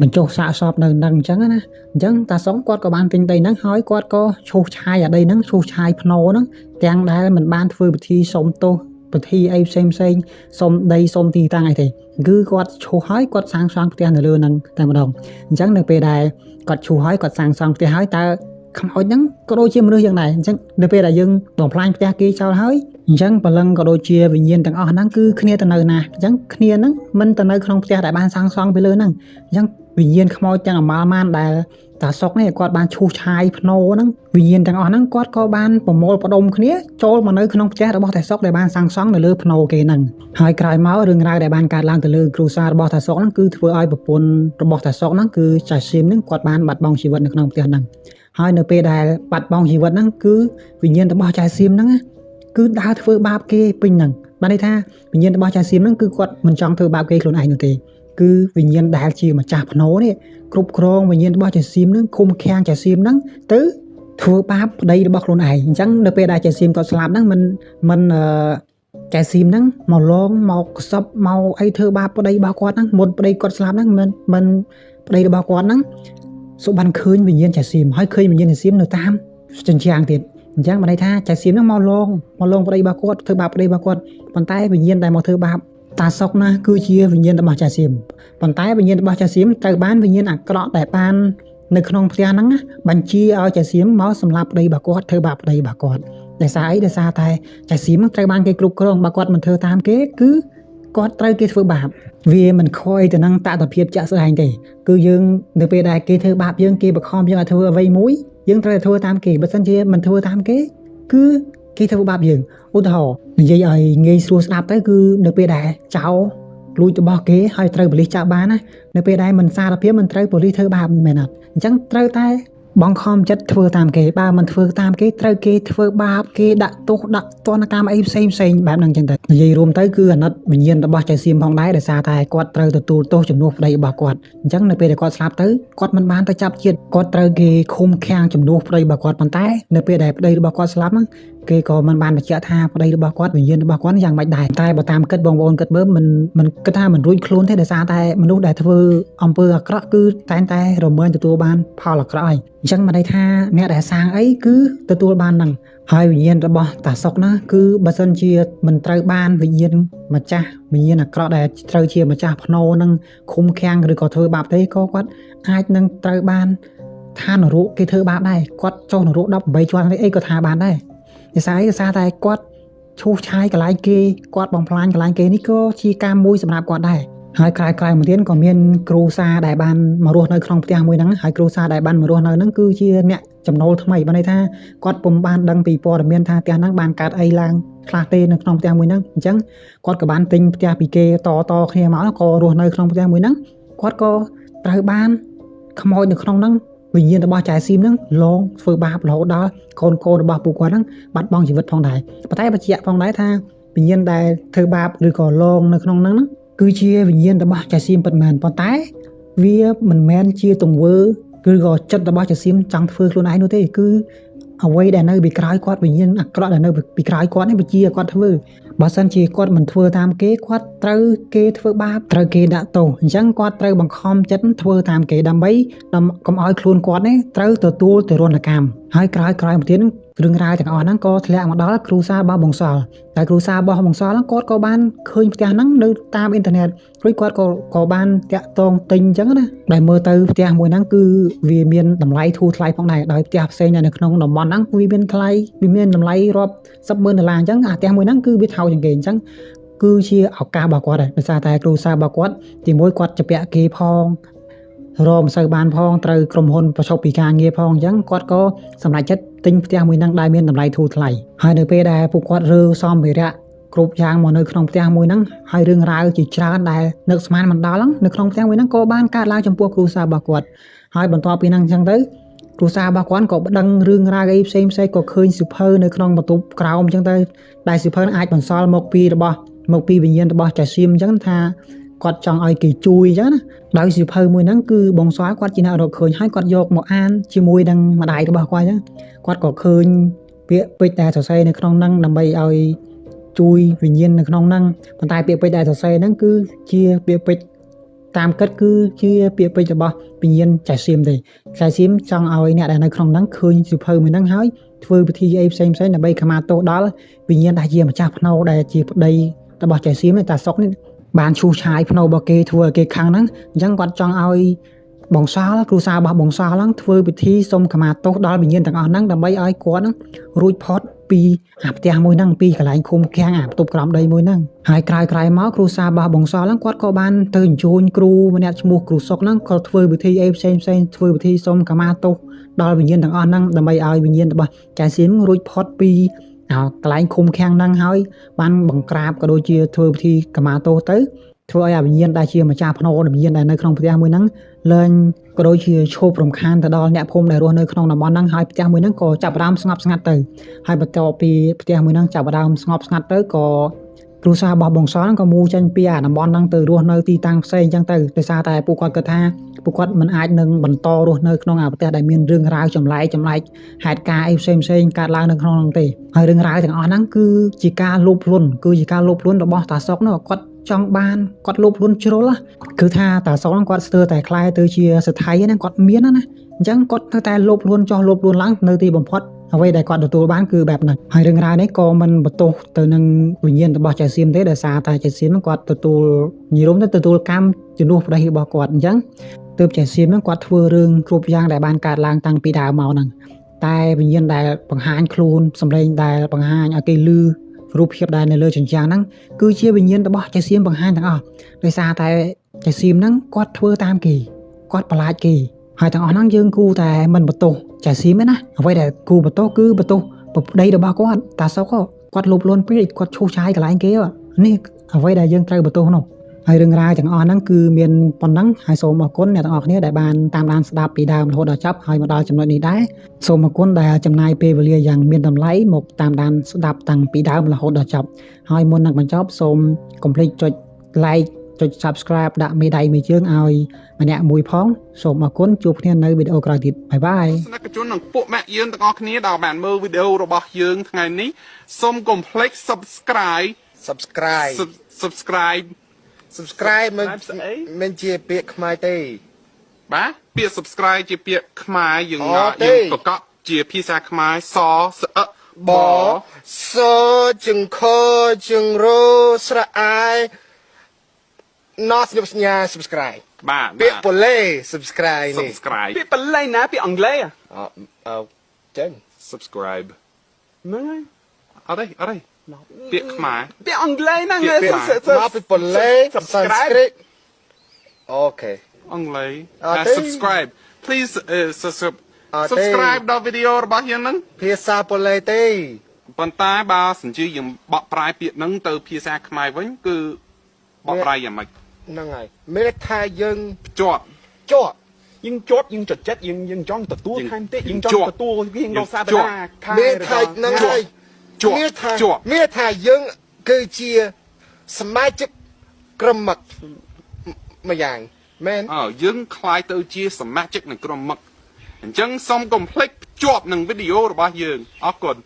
បញ្ចុះសាកសពនៅនឹងអញ្ចឹងណាអញ្ចឹងតាសុកគាត់ក៏បានទិញដីហ្នឹងហើយគាត់ក៏ឈូសឆាយអាដីហ្នឹងឈូសឆាយភ្នោហ្នឹងទាំងដែលមិនបានធ្វើពិធីសុំទោសពិធីអីផ្សេងសុំដីសុំទីតាំងអីទេគឺគាត់ឈូសហើយគាត់សាងសង់ផ្ទះនៅលើហ្នឹងតែម្ដងអញ្ចឹងនៅពេលដែលគាត់ឈូសហើយគាត់សាងសង់ផ្ទះហើយតើខ្មោចហ្នឹងក៏ដូចជាមនុស្សយ៉ាងដែរអញ្ចឹងនៅពេលដែលយើងបំផ្លាញផ្ទះគេចោលហើយអញ្ចឹងព្រលឹងក៏ដូចជាវិញ្ញាណទាំងអស់ហ្នឹងគឺគ្នាទៅនៅណាអញ្ចឹងគ្នាហ្នឹងមិនទៅនៅក្នុងផ្ទះដែលបានសាងសង់ពីលើហ្នឹងអញ្ចឹងវិញ្ញាណខ្មោចទាំងអមាលម៉ានដែលតាសុកនេះគាត់បានឈូសឆាយភ្នោហ្នឹងវិញ្ញាណទាំងអស់ហ្នឹងគាត់ក៏បានប្រមូលផ្ដុំគ្នាចូលមកនៅក្នុងផ្ទះរបស់តាសុកដែលបានសាងសង់នៅលើភ្នោគេហ្នឹងហើយក្រោយមករឿងរ៉ាវដែលបានកើតឡើងទៅលើគ្រួសាររបស់តាសុកហ្នឹងគឺធ្វើឲ្យប្រពន្ធរបស់តាសុកហ្នឹងគឺចៅសៀមហ្នឹងគាត់បានបាត់បង់ជីវិតនៅក្នុងផ្ទះហ្នឹងហើយនៅពេលដែលបាត់បង់ជីវិតហ្នឹងគឺវិញ្ញាណរបស់ចៅសៀមហ្នឹងគឺដើរធ្វើបាបគេពេញហ្នឹងបានន័យថាវិញ្ញាណរបស់ចៅសៀមហ្នឹងគឺគាត់មិនចង់ធ្វើបាបគេខ្លួនឯងនោះទេគឺវិញ្ញាណដែលជាម្ចាស់ភ្នោនេះគ្រប់គ្រងវិញ្ញាណរបស់ចៅសៀមហ្នឹងឃុំឃាំងចៅសៀមហ្នឹងទៅធ្វើបាបប្តីរបស់ខ្លួនឯងអញ្ចឹងនៅពេលដែលចៅសៀមគាត់ស្លាប់ហ្នឹងមិនចៅសៀមហ្នឹងមកលងមកខ្សឹបមកអីធ្វើបាបប្តីរបស់គាត់ហ្នឹងមុនប្តីគាត់ស្លាប់ហ្នឹងមិនប្តីរបស់គាត់ហ្នឹងសុបានឃើញវិញ្ញាណចៅសៀមហើយឃើញវិញ្ញាណចៅសៀមនៅតាមជញ្ជាំងទៀតអញ្ចឹងបានន័យថាចៅសៀមហ្នឹងមកលងប្តីរបស់គាត់ធ្វើបាបប្តីរបស់គាត់ប៉ុន្តែវិញ្ញាណដែលមកធ្វើបាបតាសុកណាគឺជាវិញ្ញាណរបស់ចៅសៀមប៉ុន្តែវិញ្ញាណរបស់ចៅសៀមត្រូវបានវិញ្ញាណអាក្រក់ដែលបាននៅក្នុងផ្ទះហ្នឹងបញ្ជាឲ្យចៅសៀមមកសម្លាប់ប្តីរបស់គាត់ធ្វើបាបប្តីរបស់គាត់អ ដោយសារអីដោយសារតែចៅសៀមត្រូវបានគេគ្រប់គ្រងបើគាត់មិនធ្វើតាមគេគឺគាត់ត្រូវគេធ្វើបាបវាមិនខុសទៅនឹងតថភាពជាក់ស្ដែងទេគឺយើងនៅពេលដែលគេធ្វើបាបយើងគេបង្ខំយើងឲ្យធ្វើអ្វីមួយយើងត្រូវតែធ្វើតាមគេបើមិនជាមិនធ្វើតាមគេគឺគេធ្វើបាបយើងឧទាហរណ៍និយាយឲ្យងាយស្រួលស្ដាប់ទៅគឺនៅពេលដែលចៅលួចរបស់គេហើយត្រូវប៉ូលីសចាប់បានណានៅពេលដែលមិនសារភាពមិនត្រូវប៉ូលីសធ្វើបាបមែនអត់អញ្ចឹងត្រូវតែបង្ខំចិត្តធ្វើតាមគេបើមិនធ្វើតាមគេត្រូវគេធ្វើបាបគេដាក់ទោសដាក់ទណ្ឌកម្មអីផ្សេងបែបហ្នឹងអញ្ចឹងទៅនិយាយរួមទៅគឺអាណិតវិញ្ញាណរបស់ចៅសៀមផងដែរដោយសារតែគាត់ត្រូវទទួលទោសជំនួសប្តីរបស់គាត់អញ្ចឹងនៅពេលដែលគាត់ស្លាប់ទៅគាត់មិនបានទៅចាប់ជាតិគាត់ត្រូវគេឃុំឃាំងជំនួសប្តីរបស់គាត់ប៉ុន្តែនៅពេលដែលប្តីរបស់គាត់ស្លាប់ហ្នឹងគេក៏មិនបានបញ្ជាក់ថាប្តីរបស់គាត់វិញ្ញាណរបស់គាត់យ៉ាងម៉េចដែរតែបើតាមគិតបងប្អូនគិតមើលមិនគិតថាមិនរួចខ្លួនទេដោយសារតែមនុស្សដែលធ្វើអំពើអាក្រក់គឺតែងតែរមែងទទួលបានផលអាក្រក់ហើយអញ្ចឹងមិនន័យថាអ្នកដែលសាងអីគឺទទួលបានហ្នឹងហើយវិញ្ញាណរបស់តាសុកណាគឺបើសិនជាមិនត្រូវបានវិញ្ញាណម្ចាស់វិញ្ញាណអាក្រក់ដែលត្រូវជាម្ចាស់ភ្នោនឹងឃុំឃាំងឬក៏ធ្វើបាបទេក៏គាត់អាចនឹងត្រូវបានឋាននរកគេធ្វើបាបដែរគាត់ចុះនរក18ជាន់អីក៏ថាបានដែរដោយសារតែគាត់ឈូសឆាយកន្លែងគេគាត់បំផ្លាញកន្លែងគេនេះក៏ជាកម្មមួយសម្រាប់គាត់ដែរហើយក្រោយមកទៀតក៏មានគ្រូសាដែលបានមករស់នៅក្នុងផ្ទះមួយហ្នឹងហើយគ្រូសាដែលបានមករស់នៅហ្នឹងគឺជាអ្នកចំណូលថ្មីបានន័យថាគាត់ពុំបានដឹងពីព័ត៌មានថាផ្ទះហ្នឹងបានកើតអីឡើងខ្លះទេនៅក្នុងផ្ទះមួយហ្នឹងអញ្ចឹងគាត់ក៏បានទិញផ្ទះពីគេតគ្នាមកក៏រស់នៅក្នុងផ្ទះមួយហ្នឹងគាត់ក៏ត្រូវបានខ្មោចនៅក្នុងហ្នឹងវិញ្ញាណរបស់ចៅសៀមហ្នឹងលងធ្វើបាបរហូតដល់កូនរបស់ពួកគាត់ហ្នឹងបាត់បង់ជីវិតផងដែរប៉ុន្តែបញ្ជាក់ផងដែរថាវិញ្ញាណដែលធ្វើបាបឬក៏លងនៅក្នុងហ្នឹងគឺជាវិញ្ញាណរបស់ចៅសៀមពិតមែនប៉ុន្តែវាមិនមែនជាទង្វើឬក៏ចិត្តរបស់ចៅសៀមចង់ធ្វើខ្លួនឯងនោះទេគឺអ្វីដែលនៅពីក្រោយគាត់វិញ្ញាណអាក្រក់ដែលនៅពីក្រោយគាត់នេះវាជាគាត់ធ្វើបើសិនជាគាត់មិនធ្វើតាមគេគាត់ត្រូវគេធ្វើបាបត្រូវគេដាក់ទោសអញ្ចឹងគាត់ត្រូវបង្ខំចិត្តធ្វើតាមគេដើម្បីកុំឲ្យខ្លួនគាត់នេះត្រូវទទួលទរណកម្មហើយក្រោយមកទៀតរឿងរ៉ាវទាំងអស់ហ្នឹងក៏ធ្លាក់មកដល់គ្រូសារបស់បងសល់តែគ្រូសារបស់បងសល់ហ្នឹងគាត់ក៏បានឃើញផ្ទះហ្នឹងនៅតាមអ៊ីនធឺណិតរួចគាត់ក៏បានតាក់ទងទិញអញ្ចឹងណាដែលមើលទៅផ្ទះមួយហ្នឹងគឺវាមានតម្លៃធូរថ្លៃផងដែរដោយផ្ទះផ្សេងនៅក្នុងតំបន់ហ្នឹងវាមានតម្លៃរាប់$10,000អញ្ចឹងអាផ្ទះមួយហ្នឹងគឺវាថោកជាងគេអញ្ចឹងគឺជាឱកាសរបស់គាត់ដែរដោយសារតែគ្រូសារបស់គាត់ទីមួយគាត់ជាពាក់គេផងរមសូវបានផងត្រូវក្រុមហ៊ុនប្រឈប់ពីការងារផងអញ្ចឹងគាត់ក៏សម្រេចចិត្តទិញផ្ទះមួយហ្នឹងដែលមានតម្លៃធូរថ្លៃហើយនៅពេលដែលពួកគាត់រើសម្ភារៈគ្រប់យ៉ាងមកនៅក្នុងផ្ទះមួយហ្នឹងហើយរឿងរ៉ាវជាច្រើនដែលនឹកស្មានមិនដល់នៅក្នុងផ្ទះមួយហ្នឹងក៏បានកើតឡើងចំពោះគ្រូសារបស់គាត់ហើយបន្ទាប់ពីហ្នឹងអញ្ចឹងទៅគ្រូសារបស់គាត់ក៏ដឹងរឿងរ៉ាវអីផ្សេងក៏ឃើញសិភៅនៅក្នុងបន្ទប់ក្រោមអញ្ចឹងទៅដែលសិភៅអាចបន្សល់មកពីវិញ្ញាណរបស់ចៅសៀមអញ្ចឹងថាគាត់ចង់ឲ្យគេជួយអញ្ចឹងណាដោយសិភៅមួយហ្នឹងគឺបងសល់គាត់ជាអ្នករកឃើញហើយគាត់យកមកអានជាមួយនឹងម្ដាយរបស់គាត់អញ្ចឹងគាត់ក៏ឃើញពាក្យពេចន៍ដែលសរសេរនៅក្នុងហ្នឹងដើម្បីឲ្យជួយវិញ្ញាណនៅក្នុងហ្នឹងប៉ុន្តែពាក្យពេចន៍ដែលសរសេរហ្នឹងគឺជាពាក្យពេចន៍តាមគិតគឺជាពាក្យពេចន៍របស់វិញ្ញាណចៅសៀមទេចៅសៀមចង់ឲ្យអ្នកដែលនៅក្នុងហ្នឹងឃើញសិភៅមួយហ្នឹងហើយធ្វើពិធីអីផ្សេងដើម្បីខមាទោសដល់វិញ្ញាណដែលជាម្ចាស់ភ្នោដែលជាប្តីរបស់ចៅសៀមតាសុកនេះបានឈូសឆាយភ្នោរបស់គេធ្វើឲ្យគេខឹងហ្នឹងអញ្ចឹងគាត់ចង់ឲ្យបងសល់គ្រូសារបស់បងសល់ហ្នឹងធ្វើពិធីសុំខមាទោសដល់វិញ្ញាណទាំងអស់ហ្នឹងដើម្បីឲ្យគាត់ហ្នឹងរួចផុតពីអាផ្ទះមួយហ្នឹងពីកន្លែងឃុំឃាំងអាបន្ទប់ក្រោមដីមួយហ្នឹងហើយក្រោយមកគ្រូសារបស់បងសល់ហ្នឹងគាត់ក៏បានទៅអញ្ជើញគ្រូម្នាក់ឈ្មោះគ្រូសុកហ្នឹងក៏ធ្វើពិធីអីផ្សេងធ្វើពិធីសុំខមាទោសដល់វិញ្ញាណទាំងអស់ហ្នឹងដើម្បីឲ្យវិញ្ញាណរបស់ចៅសៀមរួចផុតពីកន្លែងឃុំឃាំងហ្នឹងហើយបានបង្ក្រាបក៏ដូចជាធ្វើពិធីខមាទោសទៅធ្វើឲ្យវិញ្ញាណដែលជាម្ចាស់ភ្នោវិញ្ញាណដែលនៅក្នុងផ្ទះមួយហ្នឹងលែងក៏ដូចជាឈប់រំខានទៅដល់អ្នកភូមិដែលរស់នៅក្នុងតំបន់ហ្នឹងហើយផ្ទះមួយហ្នឹងក៏ចាប់ផ្ដើមស្ងប់ស្ងាត់ទៅហើយបន្ទាប់ពីផ្ទះមួយហ្នឹងចាប់ផ្ដើមស្ងប់ស្ងាត់ទៅក៏គ្រួសាររបស់បងសល់ហ្នឹងក៏មូចេញពីអាតំបន់ហ្នឹងទៅរស់នៅទីតាំងផ្សេងអញ្ចឹងទៅដោយសារតែពួកគាត់គិតថាពួកគាត់មិនអាចនឹងបន្តរស់នៅក្នុងអាប្រទេសដែលមានរឿងរ៉ាវចម្លែកហេតុការណ៍អីផ្សេងកើតឡើងនៅក្នុងហ្នឹងទេហើយរឿងរ៉ាវទាំងអស់ហ្នឹងគឺជាការលោភលន់របស់តាសុកនោះគាត់ចង់បានគាត់លោភលន់ជ្រុលគឺថាតាសុកហ្នឹងគាត់ស្ទើរតែខ្លាយទៅជាសថីហ្នឹងគាត់មានណាអញ្ចឹងគាត់នៅតែលោភលន់ឡើងនៅទីបំផុតអ្វីដែលគាត់ទទួលបានគឺបែបហ្នឹងហើយរឿងរ៉ាវនេះក៏មិនបន្ទោសទៅនឹងវិញ្ញាណរបស់ចៅសៀមទេដោយសារតែចៅសៀមហ្នឹងគាត់ទទួលកម្មជំនួសប្តីរបស់គាត់អញ្ចឹងទើបចៅសៀមហ្នឹងគាត់ធ្វើរឿងគ្រប់យ៉ាងដែលបានកើតឡើងតាំងពីដើមមកហ្នឹង តែវិញ្ញាណដែលបង្ហាញខ្លួនសម្លេងដែលបង្ហាញឲ្យគេឮរូបភាពដែលនៅលើជញ្ជាំងហ្នឹងគឺជាវិញ្ញាណរបស់ចៅសៀមបង្ហាញទាំងអស់ដោយសារតែចៅសៀមហ្នឹងគាត់ធ្វើតាមគេគាត់បន្លាចគេហើយទាំងអស់ហ្នឹងយើងគូតែមិនបន្ទោសចៅសៀមទេណាអ្វីដែលគូបន្ទោសគឺបន្ទោសប្រប្តីរបស់គាត់តាសុកគាត់លោភលន់ពេកគាត់ឈូសឆាយកន្លែងគេនេះអ្វីដែលយើងត្រូវបន្ទោសនោះហើយរឿងរ៉ាវទាំងអស់ហ្នឹងគឺមានប៉ុណ្ណឹងហើយសូមអរគុណអ្នកទាំងអស់គ្នាដែលបានតាមដានស្ដាប់ពីដើមរហូតដល់ចប់ហើយមកដល់ចំណុចនេះដែរសូមអរគុណដែលចំណាយពេលវេលាយ៉ាងមានតម្លៃមកតាមដានស្ដាប់តាំងពីដើមរហូតដល់ចប់ហើយមុននឹងបញ្ចប់សូមកុំភ្លេចចុច like ចុច subscribe ដាក់មេដៃមេជើងឲ្យម្នាក់មួយផងសូមអរគុណជួបគ្នានៅវីដេអូក្រោយទៀតបាយបាយសនិកជននិងពួកម៉ាក់យើងទាំងអស់គ្នាដែលបានមើលវីដេអូរបស់យើងថ្ងៃនេះសូមកុំភ្លេច subscribe មិនជាពាក្យខ្មែរទេបាទពាក្យ subscribe ជាពាក្យខ្មែរយើងប្រកបជាភាសាខ្មែរសស្អបសជង្ខជង្រោស្រអាយណោះស្ញប់សញ្ញា subscribe បាទពាក្យប៉ូឡេ subscribe នេះ subscribe ពាក្យប៉ូឡេណាពាក្យអង់គ្លេសចឹង subscribe ហ្នឹងហើយអត់ទេពាក្យខ្មែរពាក្យអង់គ្លេសហ្នឹងមកពីប៉ូឡេ subscribe អូខេអង់គ្លេស subscribe please subscribe ដល់វីដេអូរបស់យើងហ្នឹងភាសាប៉ូឡេទេប៉ុន្តែបើសិនជាយើងបកប្រែពាក្យហ្នឹងទៅភាសាខ្មែរវិញគឺបកប្រែយ៉ាងម៉េចហ្នឹងហើយមានថាយើងជាប់យើងជាប់យើងចិត្តយើងចង់ទទួលថែមទៀតយើងចង់ទទួលយើងរកសារតាខែមានថាហ្នឹងហើយមានថាយើងគឺជាសមាជិកក្រុមមិត្តម្យ៉ាងមែនយើងខ្លាយទៅជាសមាជិកនៃក្រុមមិត្តអញ្ចឹងសូមកុំភ្លេចភ្ជាប់នឹងវីដេអូរបស់យើងអរគុណ